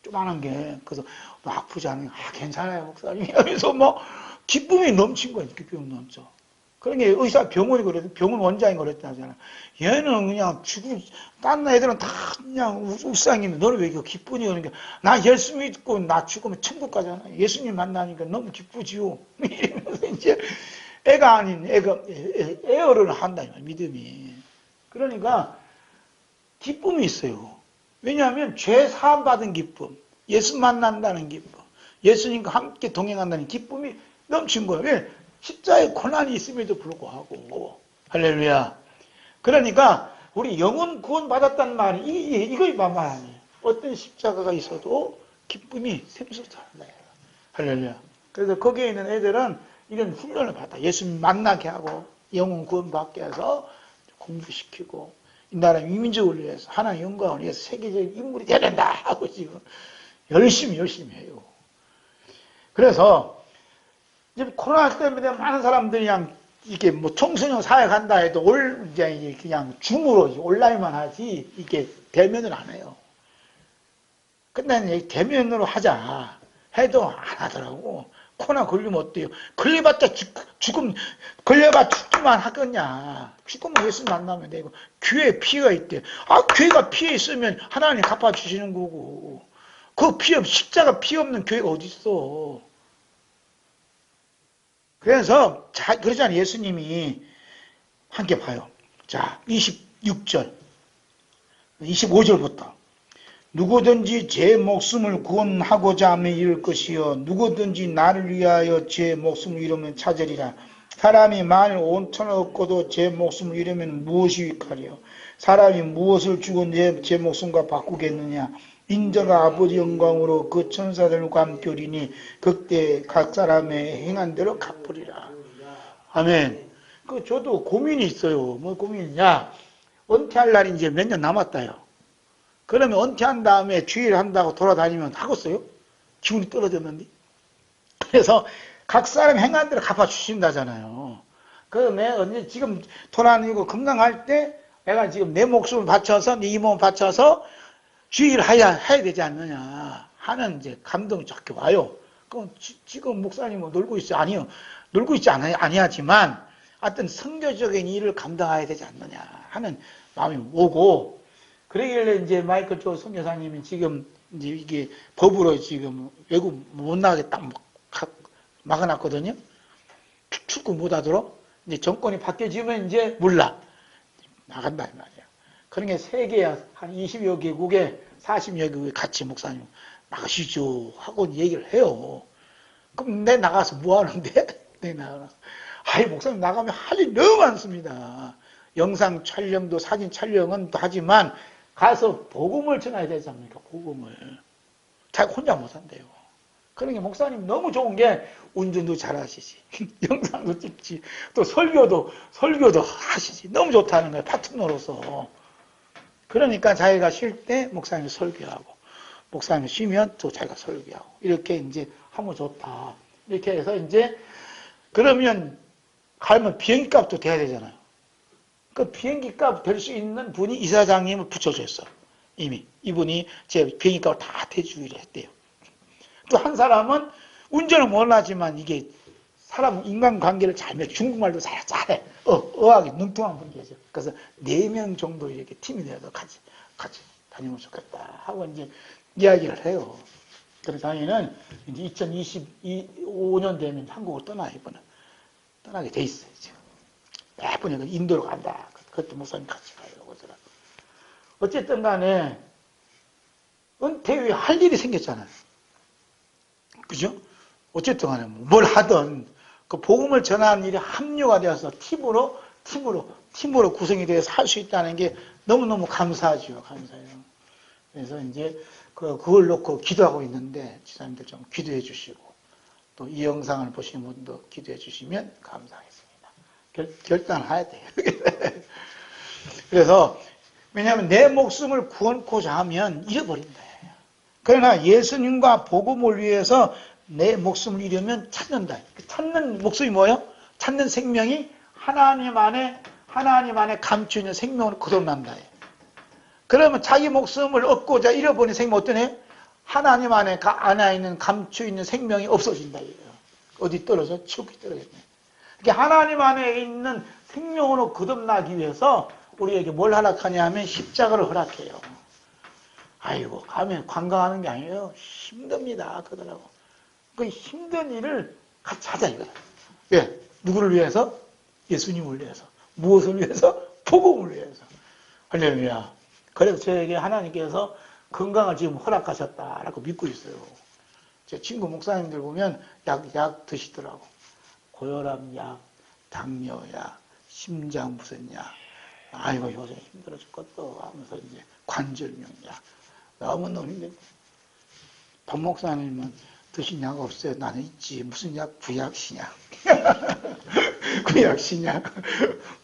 조만한 게. 그래서 아프지 않으면 괜찮아요 목사님 하면서 뭐 기쁨이 넘친 거예요. 기쁨이 넘쳐. 그러니까 의사 병원 원장이 그랬잖아. 얘는 그냥 딴 애들은 다 그냥 울상인데 너는 왜 이렇게 기쁘니? 그러니까 나 예수 믿고 나 죽으면 천국 가잖아. 예수님 만나니까 너무 기쁘지요. 이러면서 이제 애가 아닌 애어를 한다 믿음이. 그러니까 기쁨이 있어요. 왜냐하면 죄 사함 받은 기쁨, 예수 만난다는 기쁨, 예수님과 함께 동행한다는 기쁨이 넘친 거예요. 왜? 십자가의 고난이 있음에도 불구하고. 할렐루야. 그러니까 우리 영혼 구원 받았단 말이 이거 말 아니에요. 어떤 십자가가 있어도 기쁨이 샘솟아난다. 할렐루야. 그래서 거기에 있는 애들은 이런 훈련을 받아. 예수님 만나게 하고 영혼 구원 받게 해서 공부시키고 이 나라 이민족을 위해서 하나님 영광을 위해서 세계적인 인물이 되야 된다 하고 지금 열심히 해요. 그래서 이제 코로나 때문에 많은 사람들이 그냥 이게 뭐 청소년 사역한다 해도 이제 그냥 줌으로 온라인만 하지 이게 대면을 안 해요. 근데 대면으로 하자 해도 안 하더라고. 코로나 걸리면 어때요? 걸려봤자 걸려봐 죽기만 하겠냐. 죽으면 예수 만나면 되고 교회에 피해가 있대. 교회가 피해 있으면 하나님 갚아주시는 거고. 그 십자가 피해 없는 교회가 어디 있어. 그래서 그러잖아요. 예수님이 함께 봐요. 자, 26절 25절부터 누구든지 제 목숨을 구원하고자 하면 잃을 것이요 누구든지 나를 위하여 제 목숨을 잃으면 찾으리라. 사람이 만일 온천을 얻고도 제 목숨을 잃으면 무엇이 유익하리요. 사람이 무엇을 주고 제 목숨과 바꾸겠느냐. 인자가 아버지 영광으로 그 천사들과 함께 오리니 그때 각 사람의 행한 대로 갚으리라. 아멘. 저도 고민이 있어요. 뭐 고민이냐? 은퇴할 날이 이제 몇 년 남았다요. 그러면 은퇴한 다음에 주일 한다고 돌아다니면 하겠어요? 기분이 떨어졌는데. 그래서 각 사람 행한 대로 갚아주신다잖아요. 언제 지금 돌아다니고 건강할 때 내가 지금 내 목숨을 바쳐서 네 몸을 바쳐서 주의를 해야 되지 않느냐 하는 이제 감동이 좋게 와요. 그럼 지금 목사님은 놀고 있어요? 아니요. 놀고 있지 아니하지만 어떤 선교적인 일을 감당해야 되지 않느냐 하는 마음이 오고 그러길래 이제 마이클 조 선교사님이 지금 이제 이게 법으로 지금 외국 못 나가게 딱 막아놨거든요. 출국 못 하도록. 이제 정권이 바뀌어지면 이제 몰라. 나간다 이 말이야. 그런 게 세계야 한 20여 개국에 40여 개국에 같이 목사님 나가시죠 하고 얘기를 해요. 그럼 내 나가서 뭐 하는데? 내 나가서 아이 목사님 나가면 할 일이 너무 많습니다. 영상 촬영도 사진 촬영은 또 하지만 가서 복음을 전해야 되지 않습니까? 복음을. 자기 혼자 못 한대요. 그러니까 목사님 너무 좋은 게 운전도 잘하시지, 영상도 찍지, 또 설교도 하시지. 너무 좋다는 거예요. 파트너로서. 그러니까 자기가 쉴 때 목사님이 설교하고, 목사님이 쉬면 또 자기가 설교하고, 이렇게 이제 하면 좋다. 이렇게 해서 이제 그러면 가면 비행기 값도 돼야 되잖아요. 그 비행기 값 될 수 있는 분이 이사장님을 붙여줬어. 이미 이분이 제 비행기 값을 다 대주기로 했대요. 또 한 사람은 운전을 못하지만 이게 사람 인간관계를 중국말도 잘해. 어학이 능통한 분이 계세요. 그래서 4명 정도 이렇게 팀이 되어서 같이 다니면 좋겠다 하고 이제 이야기를 해요. 그래서 자기는 이제 2025년 되면 한국을 떠나요. 이번에 떠나게 돼 있어요. 지금 매번 인도로 간다. 그것도 목사님 같이 가요. 그러더라고요. 어쨌든 간에 은퇴 후에 할 일이 생겼잖아요. 그죠? 어쨌든 간에 뭘 하든 그 복음을 전하는 일이 합류가 되어서 팀으로 구성이 되어서 할 수 있다는 게 너무너무 감사하죠. 감사해요. 그래서 이제 그걸 놓고 기도하고 있는데 지사님들 좀 기도해 주시고 또 이 영상을 보시는 분도 기도해 주시면 감사하겠습니다. 결단해야 돼요. 그래서 왜냐하면 내 목숨을 구원코자 하면 잃어버린다. 그러나 예수님과 복음을 위해서 내 목숨을 잃으면 찾는다. 찾는 목숨이 뭐예요? 찾는 생명이 하나님 안에 감추어 있는 생명으로 거듭난다. 그러면 자기 목숨을 얻고자 잃어버린 생명 어떤 애? 하나님 안에 있는 감추어 있는 생명이 없어진다. 어디 떨어져? 지옥에 떨어졌네. 그러니까 하나님 안에 있는 생명으로 거듭나기 위해서 우리에게 뭘 허락하냐 하면 십자가를 허락해요. 아이고, 가면 관광하는 게 아니에요. 힘듭니다. 그러더라고. 그 힘든 일을 같이 하자 이거야. 왜? 누구를 위해서? 예수님을 위해서. 무엇을 위해서? 복음을 위해서. 할렐루야. 그래서 저에게 하나님께서 건강을 지금 허락하셨다라고 믿고 있어요. 제 친구 목사님들 보면 약 드시더라고. 고혈압 약, 당뇨 약, 심장 무슨 약. 아이고, 요새 힘들어 죽겠다 하면서 이제 관절염 약. 너무너무 힘들어. 박 목사님은 드신 약 없어요? 나는 있지. 무슨 약? 구약신약.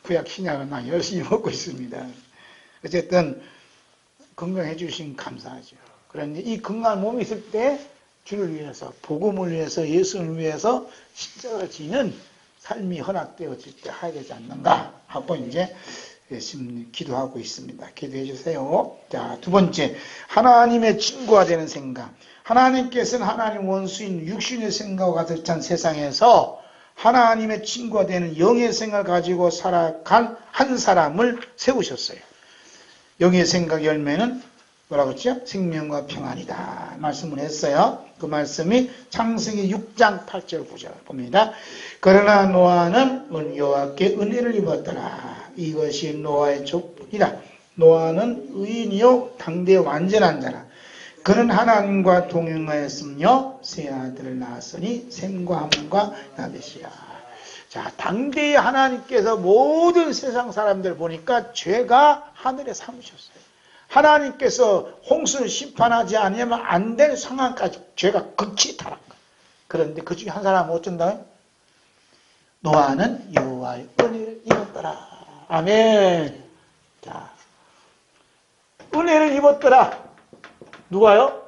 구약신약은 나 열심히 먹고 있습니다. 어쨌든 건강해 주신 감사하죠. 그런데 이 건강한 몸이 있을 때 주를 위해서, 복음을 위해서, 예수를 위해서 십자가를 지는 삶이 허락되어질 때 해야 되지 않는가 하고 이제 열심히 기도하고 있습니다. 기도해 주세요. 자, 두 번째, 하나님의 친구가 되는 생각. 하나님께서는 하나님 원수인 육신의 생각과 가득 찬 세상에서 하나님의 친구가 되는 영의 생각을 가지고 살아간 한 사람을 세우셨어요. 영의 생각 열매는 뭐라고 했죠? 생명과 평안이다 말씀을 했어요. 그 말씀이 창세기 6장 8절 9절 봅니다. 그러나 노아는 여호와께 은혜를 입었더라. 이것이 노아의 족보이라. 노아는 의인이요 당대의 완전한 자라. 그는 하나님과 동행하였으며 세 아들을 낳았으니 셈과 함과 야벳이라. 자, 당대의 하나님께서 모든 세상 사람들 보니까 죄가 하늘에 삼으셨어요. 하나님께서 홍수를 심판하지 않으면 안 될 상황까지 죄가 극치 타락한 거예요. 그런데 그 중에 한 사람은 어쩐다? 노아는 여호와의 은혜를 입었더라. 아멘. 자, 은혜를 입었더라. 누가요?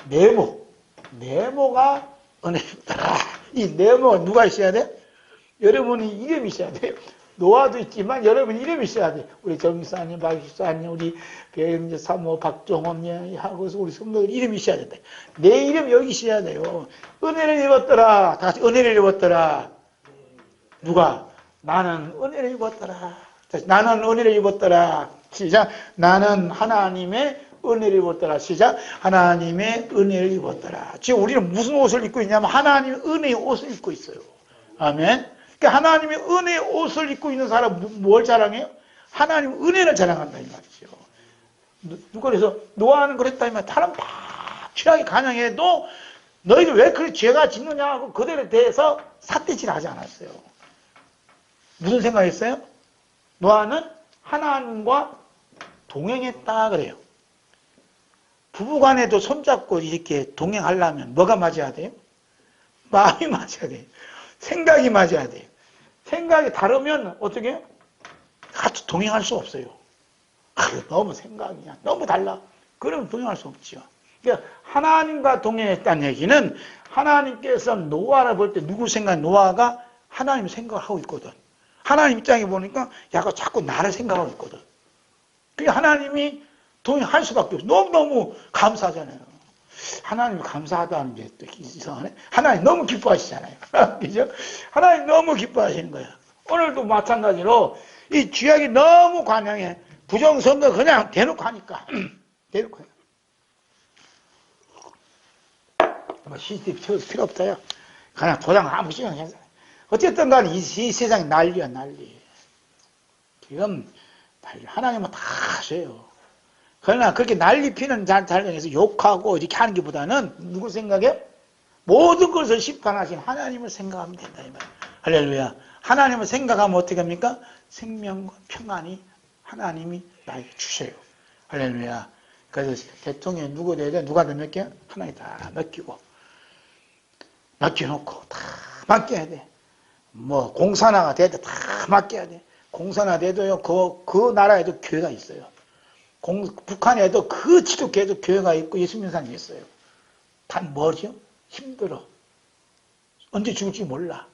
네모가 은혜를 입었더라. 이 네모가 누가 있어야 돼? 여러분이 이름이 있어야 돼요. 노아도 있지만 여러분 이름이 있어야 돼. 우리 정사님, 박식사님, 우리 배영재 사모, 박종원님 하고 우리 성도들 이름이 있어야 된다. 내 이름 여기 있어야 돼요. 은혜를 입었더라. 다 같이 은혜를 입었더라. 누가? 나는 은혜를 입었더라. 나는 은혜를 입었더라. 시작. 나는 하나님의 은혜를 입었더라. 시작. 하나님의 은혜를 입었더라. 지금 우리는 무슨 옷을 입고 있냐면 하나님의 은혜의 옷을 입고 있어요. 아멘. 그러니까 하나님의 은혜의 옷을 입고 있는 사람은 뭘 자랑해요? 하나님의 은혜를 자랑한다 이 말이죠. 누가 그래서 노아는 그랬다 이 말. 다른 확실하게 간영해도 너희들 왜 그렇게 죄가 짓느냐 하고 그들에 대해서 삿대질 하지 않았어요. 무슨 생각했어요? 노아는 하나님과 동행했다 그래요. 부부간에도 손잡고 이렇게 동행하려면 뭐가 맞아야 돼요? 마음이 맞아야 돼요. 생각이 맞아야 돼요. 생각이 다르면 어떻게 해요? 같이 동행할 수 없어요. 너무 생각이야. 너무 달라. 그러면 동행할 수 없죠. 그러니까 하나님과 동행했다는 얘기는 하나님께서 노아를 볼 때 누구 생각? 노아가 하나님 생각을 하고 있거든. 하나님 입장에 보니까 약간 자꾸 나를 생각하고 있거든. 그러니까 하나님이 동행할 수밖에 없어. 너무너무 감사하잖아요. 하나님 감사하다는 게 또 이상하네. 하나님 너무 기뻐하시잖아요. 그죠? 하나님 너무 기뻐하시는 거야. 오늘도 마찬가지로 이 쥐약이 너무 관영해. 부정선거 그냥 대놓고 하니까. 대놓고 해요. CCTV 채울 필요 없어요. 그냥 도장 아무 시간 해서. 어쨌든 간에 이 세상이 난리야, 난리. 지금 하나님은 다 하세요. 그러나 그렇게 난리 피는 자리에서 욕하고 이렇게 하는 것보다는 누구 생각해요? 모든 것을 심판하신 하나님을 생각하면 된다 이 말이에요. 할렐루야. 하나님을 생각하면 어떻게 합니까? 생명과 평안이 하나님이 나에게 주셔요. 할렐루야. 그래서 대통령이 누구 돼야 돼? 누가 더 맡겨요? 하나님 다 맡기고 맡겨놓고 다 맡겨야 돼. 뭐 공산화가 돼도 다 맡겨야 돼. 공산화 돼도요 그 나라에도 교회가 있어요. 북한에도 그 지독교회도 교회가 있고 예수 믿는 사람이 있어요. 단 뭐죠? 힘들어. 언제 죽을지 몰라.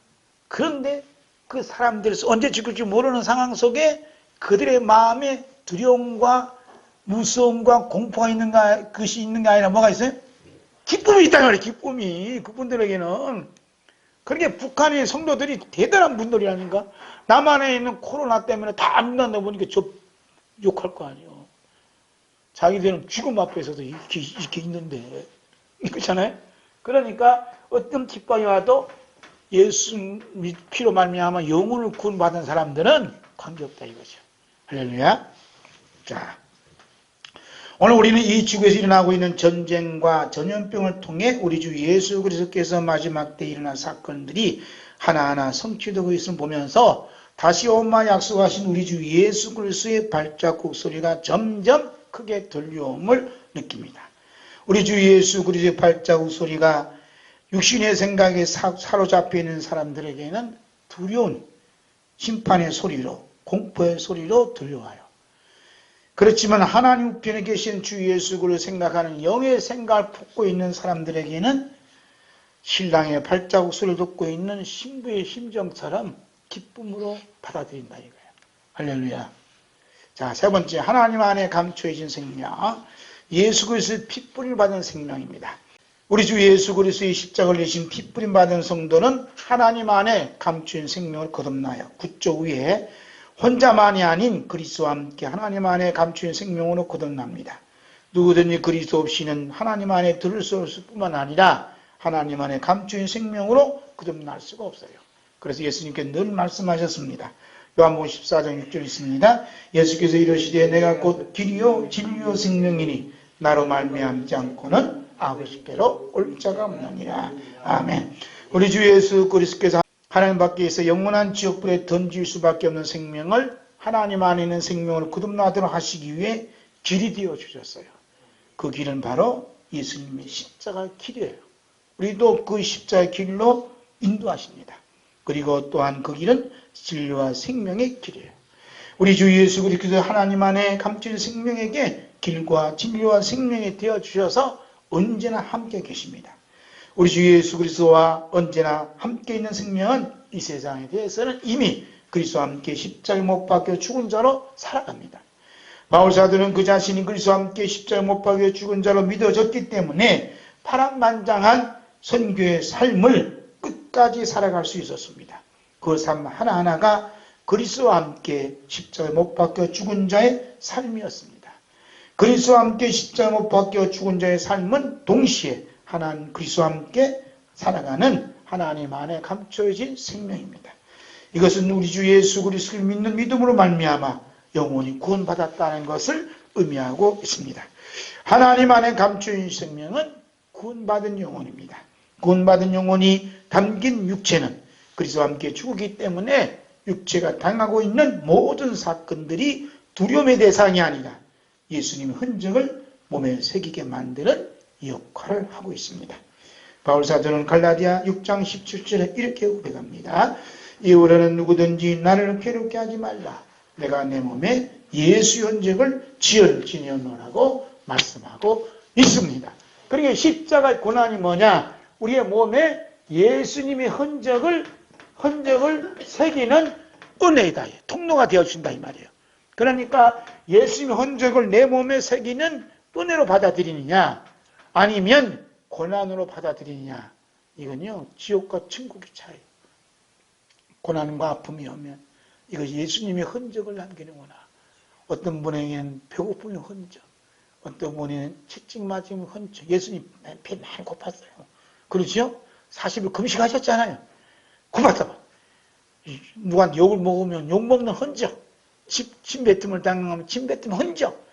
그런데 그 사람들이 언제 죽을지 모르는 상황 속에 그들의 마음에 두려움과 무서움과 공포가 있는가, 그것이 있는 게 아니라 뭐가 있어요? 기쁨이 있다는 말이에요. 기쁨이. 그분들에게는. 그러니까 북한의 성도들이 대단한 분들이 아닌가? 남한에 있는 코로나 때문에 다 안 난다 보니까 저 욕할 거 아니에요. 자기들은 죽음 앞에서도 이렇게 있는데. 그렇잖아요? 그러니까 어떤 기쁨이 와도 예수 피로 말미암아 영혼을 구원받은 사람들은 관계없다 이거죠. 할렐루야. 자, 오늘 우리는 이 지구에서 일어나고 있는 전쟁과 전염병을 통해 우리 주 예수 그리스도께서 마지막 때 일어난 사건들이 하나하나 성취되고 있음을 보면서 다시 오마 약속하신 우리 주 예수 그리스도의 발자국 소리가 점점 크게 들려옴을 느낍니다. 우리 주 예수 그리스도의 발자국 소리가 육신의 생각에 사로잡혀 있는 사람들에게는 두려운 심판의 소리로, 공포의 소리로 들려와요. 그렇지만 하나님 우편에 계신 주 예수 그리스도를 생각하는 영의 생각을 품고 있는 사람들에게는 신랑의 발자국 소리를 듣고 있는 신부의 심정처럼 기쁨으로 받아들인다 이거예요. 할렐루야. 자, 세 번째, 하나님 안에 감추어진 생명, 예수 그리스도의 핏뿌림 받은 생명입니다. 우리 주 예수 그리스도의 십자가를 내신 핏뿌림 받은 성도는 하나님 안에 감추어진 생명을 거듭나요. 구쪽 위에 혼자만이 아닌 그리스도와 함께 하나님 안에 감추어진 생명으로 거듭납니다. 누구든지 그리스도 없이는 하나님 안에 들을 수 없을 뿐만 아니라 하나님 안에 감추어진 생명으로 거듭날 수가 없어요. 그래서 예수님께 늘 말씀하셨습니다. 요한복음 14장 6절 있습니다. 예수께서 이르시되 내가 곧 길이요 진리요 생명이니 나로 말미암지 않고는 아버지께로 올 자가 없느니라. 아멘. 우리 주 예수 그리스도께서 하나님 밖에 있어 영원한 지옥불에 던질 수밖에 없는 생명을 하나님 안에 있는 생명을 거듭나도록 하시기 위해 길이 되어 주셨어요. 그 길은 바로 예수님의 십자가 길이에요. 우리도 그 십자가의 길로 인도하십니다. 그리고 또한 그 길은 진리와 생명의 길이에요. 우리 주 예수 그리스도 하나님 안에 감추인 생명에게 길과 진리와 생명이 되어 주셔서 언제나 함께 계십니다. 우리 주 예수 그리스도와 언제나 함께 있는 생명은 이 세상에 대해서는 이미 그리스도와 함께 십자가에 못 박혀 죽은 자로 살아갑니다. 바울사도는 그 자신이 그리스도와 함께 십자가에 못 박혀 죽은 자로 믿어졌기 때문에 파란만장한 선교의 삶을 끝까지 살아갈 수 있었습니다. 그 삶 하나하나가 그리스도와 함께 십자가에 못 박혀 죽은 자의 삶이었습니다. 그리스도와 함께 십자가에 못 박혀 죽은 자의 삶은 동시에 하나님 그리스도와 함께 살아가는 하나님 안에 감춰진 생명입니다. 이것은 우리 주 예수 그리스도를 믿는 믿음으로 말미암아 영혼이 구원받았다는 것을 의미하고 있습니다. 하나님 안에 감춰진 생명은 구원받은 영혼입니다. 구원받은 영혼이 담긴 육체는 그리스도와 함께 죽기 때문에 육체가 당하고 있는 모든 사건들이 두려움의 대상이 아니라 예수님의 흔적을 몸에 새기게 만드는 역할을 하고 있습니다. 바울사도는 갈라디아 6장 17절에 이렇게 고백합니다. 이후로는 누구든지 나를 괴롭게 하지 말라. 내가 내 몸에 예수의 흔적을 지어지려노라고 말씀하고 있습니다. 그러니까 십자가의 고난이 뭐냐? 우리의 몸에 예수님의 흔적을 새기는 은혜이다. 통로가 되어준다 이 말이에요. 그러니까 예수님의 흔적을 내 몸에 새기는 은혜로 받아들이느냐 아니면 고난으로 받아들이느냐, 이건요 지옥과 천국의 차이. 고난과 아픔이 오면 이거 예수님의 흔적을 남기는구나. 어떤 분에게는 배고픔의 흔적, 어떤 분에게는 채찍 맞은 흔적. 예수님 배 많이 고팠어요. 그렇죠? 40일 금식하셨잖아요. 고팠다. 누구한테 욕을 먹으면 욕 먹는 흔적, 침뱉음을 당하면 침뱉음 흔적.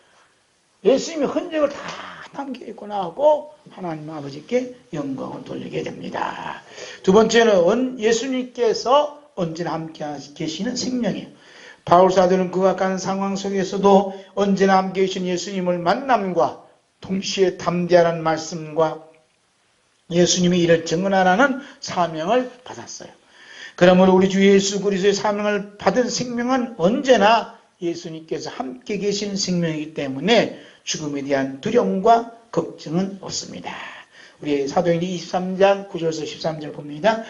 예수님의 흔적을 다 남겨있구나 하고 하나님 아버지께 영광을 돌리게 됩니다. 두 번째는 예수님께서 언제나 함께 계시는 생명이에요. 바울사도는 그와 같은 상황 속에서도 언제나 함께 계신 예수님을 만남과 동시에 담대하라는 말씀과 예수님이 이를 증언하라는 사명을 받았어요. 그러므로 우리 주 예수 그리스도의 사명을 받은 생명은 언제나 예수님께서 함께 계시는 생명이기 때문에 죽음에 대한 두려움과 걱정은 없습니다. 우리 사도행전 23장 9절에서 13절 봅니다.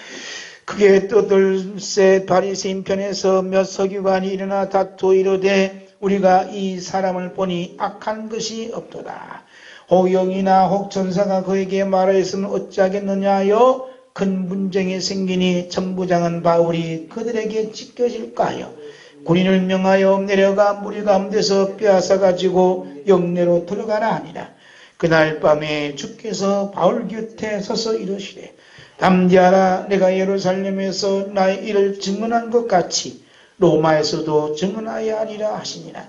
그게 떠들새 바리새인 편에서 몇 서기관이 일어나 다투어 이르되 우리가 이 사람을 보니 악한 것이 없도다. 혹 영이나 혹 천사가 그에게 말하였으면 어찌하겠느냐 하여 큰 분쟁이 생기니 천부장은 바울이 그들에게 찢겨질까 하여 군인을 명하여 내려가 무리 가운데서 빼앗아 가지고 영내로 들어가라 하니라. 그날 밤에 주께서 바울 곁에 서서 이르시되 담대하라. 내가 예루살렘에서 나의 일을 증언한 것 같이 로마에서도 증언하여야 하리라 하시니라.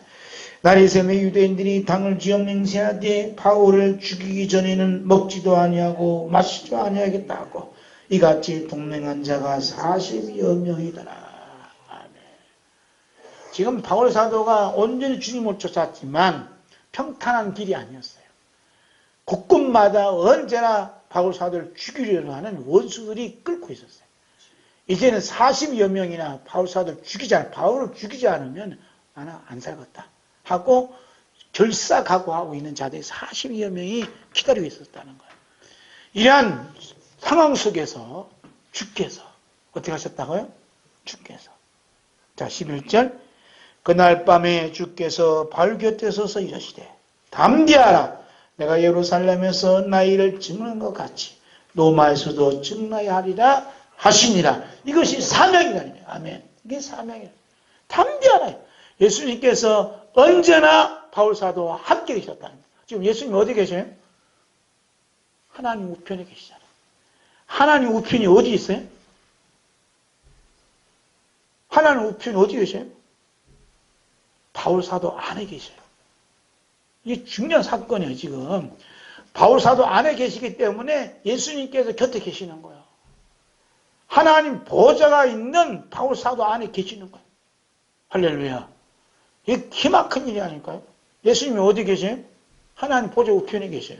날이 새며 유대인들이 당을 지어 맹세하되 바울을 죽이기 전에는 먹지도 아니하고 마시지도 아니하겠다 하고 이같이 동맹한 자가 40여 명이더라. 지금 바울 사도가 온전히 주님을 쫓았지만 평탄한 길이 아니었어요. 곳곳마다 언제나 바울 사도를 죽이려고 하는 원수들이 끌고 있었어요. 이제는 40여 명이나 바울 사도를 바울을 죽이지 않으면 나는 안 살겠다 하고 결사각오하고 있는 자들이 40여 명이 기다리고 있었다는 거예요. 이러한 상황 속에서 주께서 어떻게 하셨다고요? 주께서. 자, 11절. 그날 밤에 주께서 바울 곁에 서서 이르시되 담대하라. 내가 예루살렘에서 나의 일을 증언한 것 같이 로마에서도 증언하여야 하리라 하시니라. 이것이 사명이라는 거예요. 아멘. 이게 사명이에요. 담대하라. 예수님께서 언제나 바울 사도와 함께 계셨다는 거예요. 지금 예수님 어디 계셔요? 하나님 우편에 계시잖아요. 하나님 우편이 어디 있어요? 하나님 우편이 어디 계셔요? 바울 사도 안에 계셔요. 이게 중요한 사건이에요, 지금. 바울 사도 안에 계시기 때문에 예수님께서 곁에 계시는 거예요. 하나님 보좌가 있는 바울 사도 안에 계시는 거예요. 할렐루야. 이게 기막힌 일이 아닐까요? 예수님이 어디 계세요? 하나님 보좌 우편에 계세요.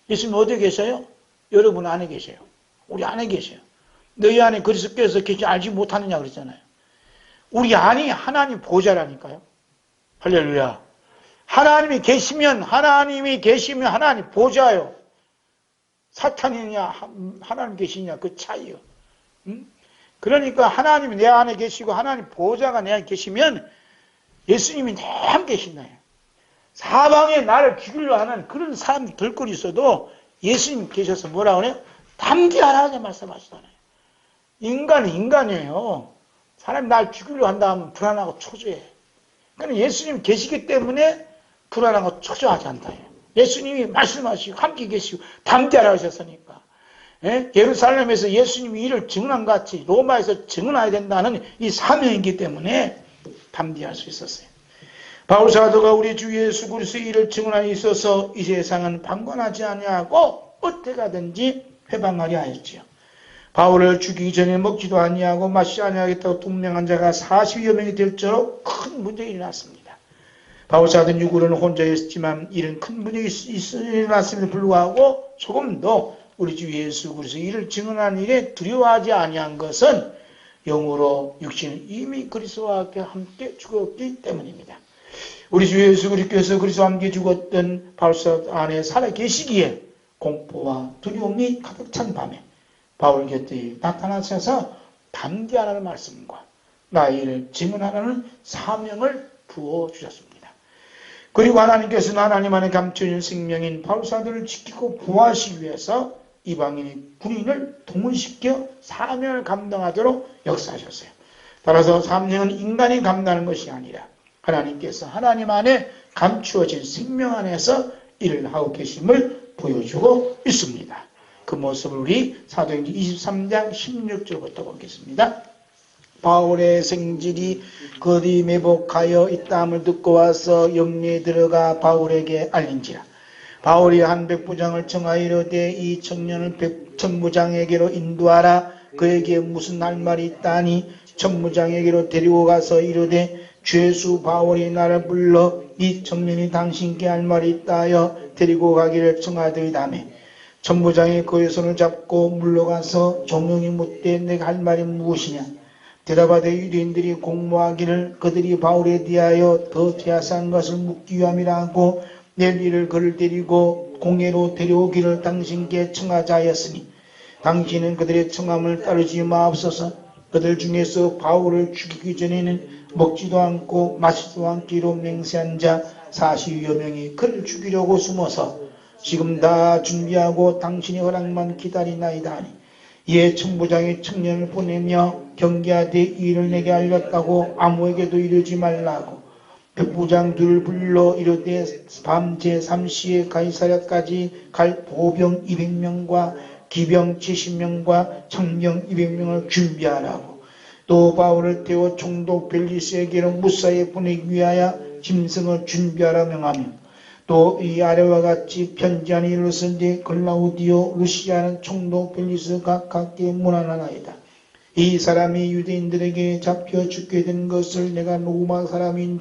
예수님 어디 계세요? 여러분 안에 계세요. 우리 안에 계세요. 너희 안에 그리스도께서 계시 알지 못하느냐 그랬잖아요. 우리 안이 하나님 보좌라니까요. 할렐루야. 하나님이 계시면 하나님 보좌요. 사탄이냐 하나님 계시냐 그 차이요. 응? 그러니까 하나님이 내 안에 계시고 하나님 보좌가 내 안에 계시면 예수님이 내 안에 계신다. 사방에 나를 죽이려 하는 그런 사람이 들끓 있어도 예수님 계셔서 뭐라 그래요? 담대하라 말씀하시잖아요. 인간은 인간이에요. 사람이 날 죽이려 한다 하면 불안하고 초조해. 그러니까 예수님 계시기 때문에 불안하고 초조하지 않다. 예수님이 말씀하시고 함께 계시고 담대하라 하셨으니까. 예루살렘에서 예수님이 이를 증언한 같이 로마에서 증언해야 된다는 이 사명이기 때문에 담대할 수 있었어요. 바울 사도가 우리 주 예수 그리스도의 일을 증언하여 있어서 이 세상은 방관하지 아니하고 어떻게 가든지 회방하려 하였지요. 바울을 죽이기 전에 먹지도 아니하고 마시지 아니하겠다고 동맹한 자가 40여 명이 될 정도로 큰 문제가 일어났습니다. 바울 사도는 유구로는 혼자였지만 이런 큰 문제가 일어났음에도 불구하고 조금 더 우리 주 예수 그리스도의 일을 증언하는 일에 두려워하지 아니한 것은 영으로 육신은 이미 그리스도와 함께 죽었기 때문입니다. 우리 주 예수 그리스도께서 그리스도와 함께 죽었던 바울 사도 안에 살아 계시기에 공포와 두려움이 가득 찬 밤에 바울 곁에 나타나셔서 담대하라는 말씀과 나의 일을 증언하라는 사명을 부어주셨습니다. 그리고 하나님께서는 하나님 안에 감춰진 생명인 바울 사도를 지키고 보호하시기 위해서 이방인의 군인을 동원시켜 사명을 감당하도록 역사하셨어요. 따라서 사명은 인간이 감당하는 것이 아니라 하나님께서 하나님 안에 감추어진 생명 안에서 일을 하고 계심을 보여주고 있습니다. 그 모습을 우리 사도행전 23장 16절부터 보겠습니다. 바울의 생질이 거디 매복하여 있다함을 듣고 와서 영리에 들어가 바울에게 알린지라. 바울이 한 백부장을 청하여 이르되 이 청년을 천부장에게로 인도하라. 그에게 무슨 할 말이 있다니 천부장에게로 데리고 가서 이르되 죄수 바울이 나를 불러 이 청년이 당신께 할 말이 있다 하여 데리고 가기를 청하더이다며 천부장이 그의 손을 잡고 물러가서 종용이 묻되 내가 할 말이 무엇이냐. 대답하되 유대인들이 공모하기를 그들이 바울에 대하여 더 제하사한 것을 묻기 위함이라 하고 내일 이를 그를 데리고 공회로 데려오기를 당신께 청하자 하였으니 당신은 그들의 청함을 따르지 마옵소서. 그들 중에서 바울을 죽이기 전에는 먹지도 않고 마시지도 않기로 맹세한 자 40여 명이 그를 죽이려고 숨어서 지금 다 준비하고 당신의 허락만 기다리나이다 하니 이에 청부장이 청년을 보내며 경계하되 이 일을 내게 알렸다고 아무에게도 이르지 말라고 백부장 둘을 불러 이르되 밤 제3시에 가이사랴까지 갈 보병 200명과 기병 70명과 청병 200명을 준비하라고 또 바울을 태워 총독 벨리스에게로 무사히 보내기 위하여 짐승을 준비하라 명하며 또 이 아래와 같이 편지한 이르렀으니 글라우디오 루시아는 총독 벨리스 각각께 문안하나이다. 이 사람이 유대인들에게 잡혀 죽게 된 것을 내가 로마 사람인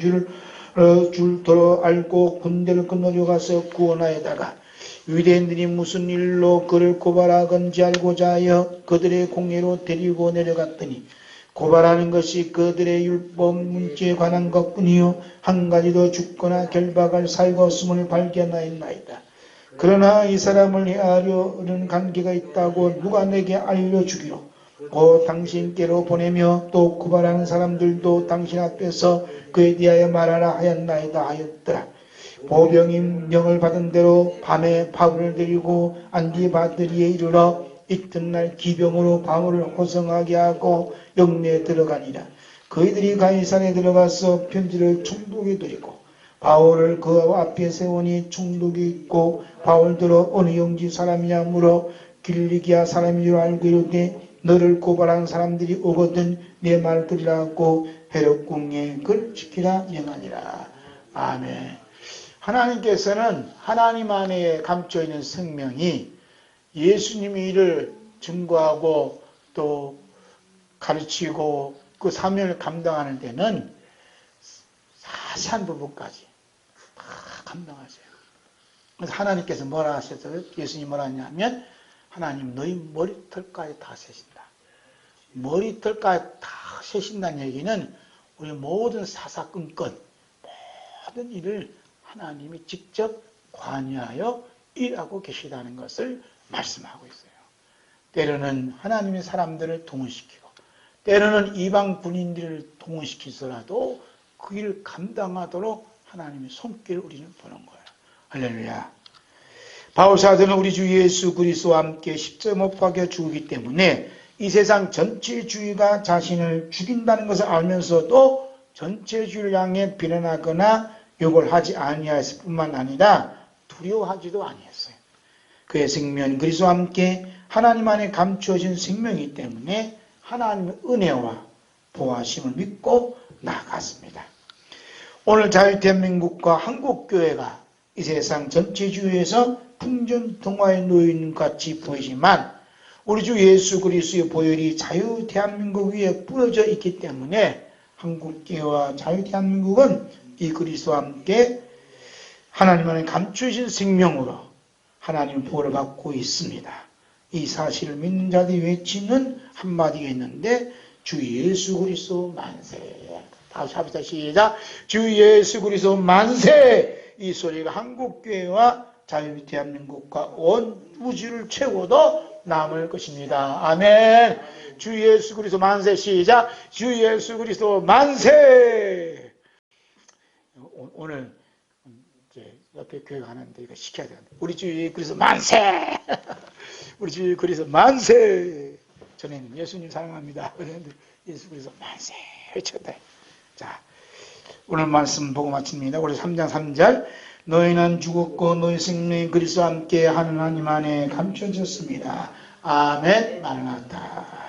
줄더러 알고 군대를 건너려 가서 구원하여다가 유대인들이 무슨 일로 그를 고발하건지 알고자 하여 그들의 공회로 데리고 내려갔더니 고발하는 것이 그들의 율법 문제에 관한 것뿐이요 한 가지도 죽거나 결박할 사유가 없음을 발견하였나이다. 그러나 이 사람을 해하려는 관계가 있다고 누가 내게 알려주기로 곧 당신께로 보내며 또 고발하는 사람들도 당신 앞에서 그에 대하여 말하라 하였나이다 하였더라. 보병이 명을 받은 대로 밤에 바울을 데리고 안디바드리에 이르러 이튿날 기병으로 바울을 호송하게 하고 영내에 들어가니라. 그이들이 가이사랴에 들어가서 편지를 총독에 드리고 바울을 그 앞에 세우니 총독이 있고 바울들어 어느 영지 사람이냐 물어 길리기아 사람인 줄 알고 이르되 너를 고발한 사람들이 오거든 내 말 들으라고 헤롯 궁에 그를 지키라 명하니라. 아멘. 하나님께서는 하나님 안에 감춰있는 생명이 예수님이 이를 증거하고 또 가르치고 그 사명을 감당하는 데는 자세한 부분까지 다 감당하세요. 그래서 하나님께서 뭐라 하셨어요? 예수님이 뭐라 하냐면 하나님 너희 머리털까지 다 세신다. 머리털까지 다 세신다는 얘기는 우리 모든 사사건건 모든 일을 하나님이 직접 관여하여 일하고 계시다는 것을 말씀하고 있어요. 때로는 하나님의 사람들을 동원시키고 때로는 이방 군인들을 동원시키서라도 그 일을 감당하도록 하나님의 손길을 우리는 보는 거예요. 할렐루야. 바울사도는 우리 주 예수 그리스도와 함께 십자가 못 박혀 죽기 때문에 이 세상 전체주의가 자신을 죽인다는 것을 알면서도 전체주의를 향해 비난하거나 욕을 하지 아니하였을 뿐만 아니라 두려워하지도 아니했어요. 그의 생명은 그리스도와 함께 하나님 안에 감추어진 생명이기 때문에 하나님의 은혜와 보호하심을 믿고 나아갔습니다. 오늘 자유대한민국과 한국교회가 이 세상 전체주의에서 풍전등화에 놓인 것 같이 보이지만 우리 주 예수 그리스도의 보혈이 자유대한민국 위에 뿌려져 있기 때문에 한국교회와 자유대한민국은 이 그리스도와 함께 하나님 안에 감추어진 생명으로 하나님의 보호를 받고 있습니다. 이 사실을 믿는 자들이 외치는 한마디가 있는데 주 예수 그리스도 만세. 다시 합시다. 시작. 주 예수 그리스도 만세. 이 소리가 한국교회와 자유대한민국과 온 우주를 채워도 남을 것입니다. 아멘. 주 예수 그리스도 만세. 시작. 주 예수 그리스도 만세. 오늘 이제 옆에 교회 가는데 이거 시켜야 되는데 우리 주 예수 그리스도 만세. 우리 주 예수 그리스도 만세. 저는 예수님 사랑합니다. 그런데 예수 그리스도 만세 외쳤다. 자, 오늘 말씀 보고 마칩니다. 우리 3장 3절. 너희는 죽었고 너희 생명이 그리스도와 함께 하나님 안에 감춰졌습니다. 아멘. 마라나타.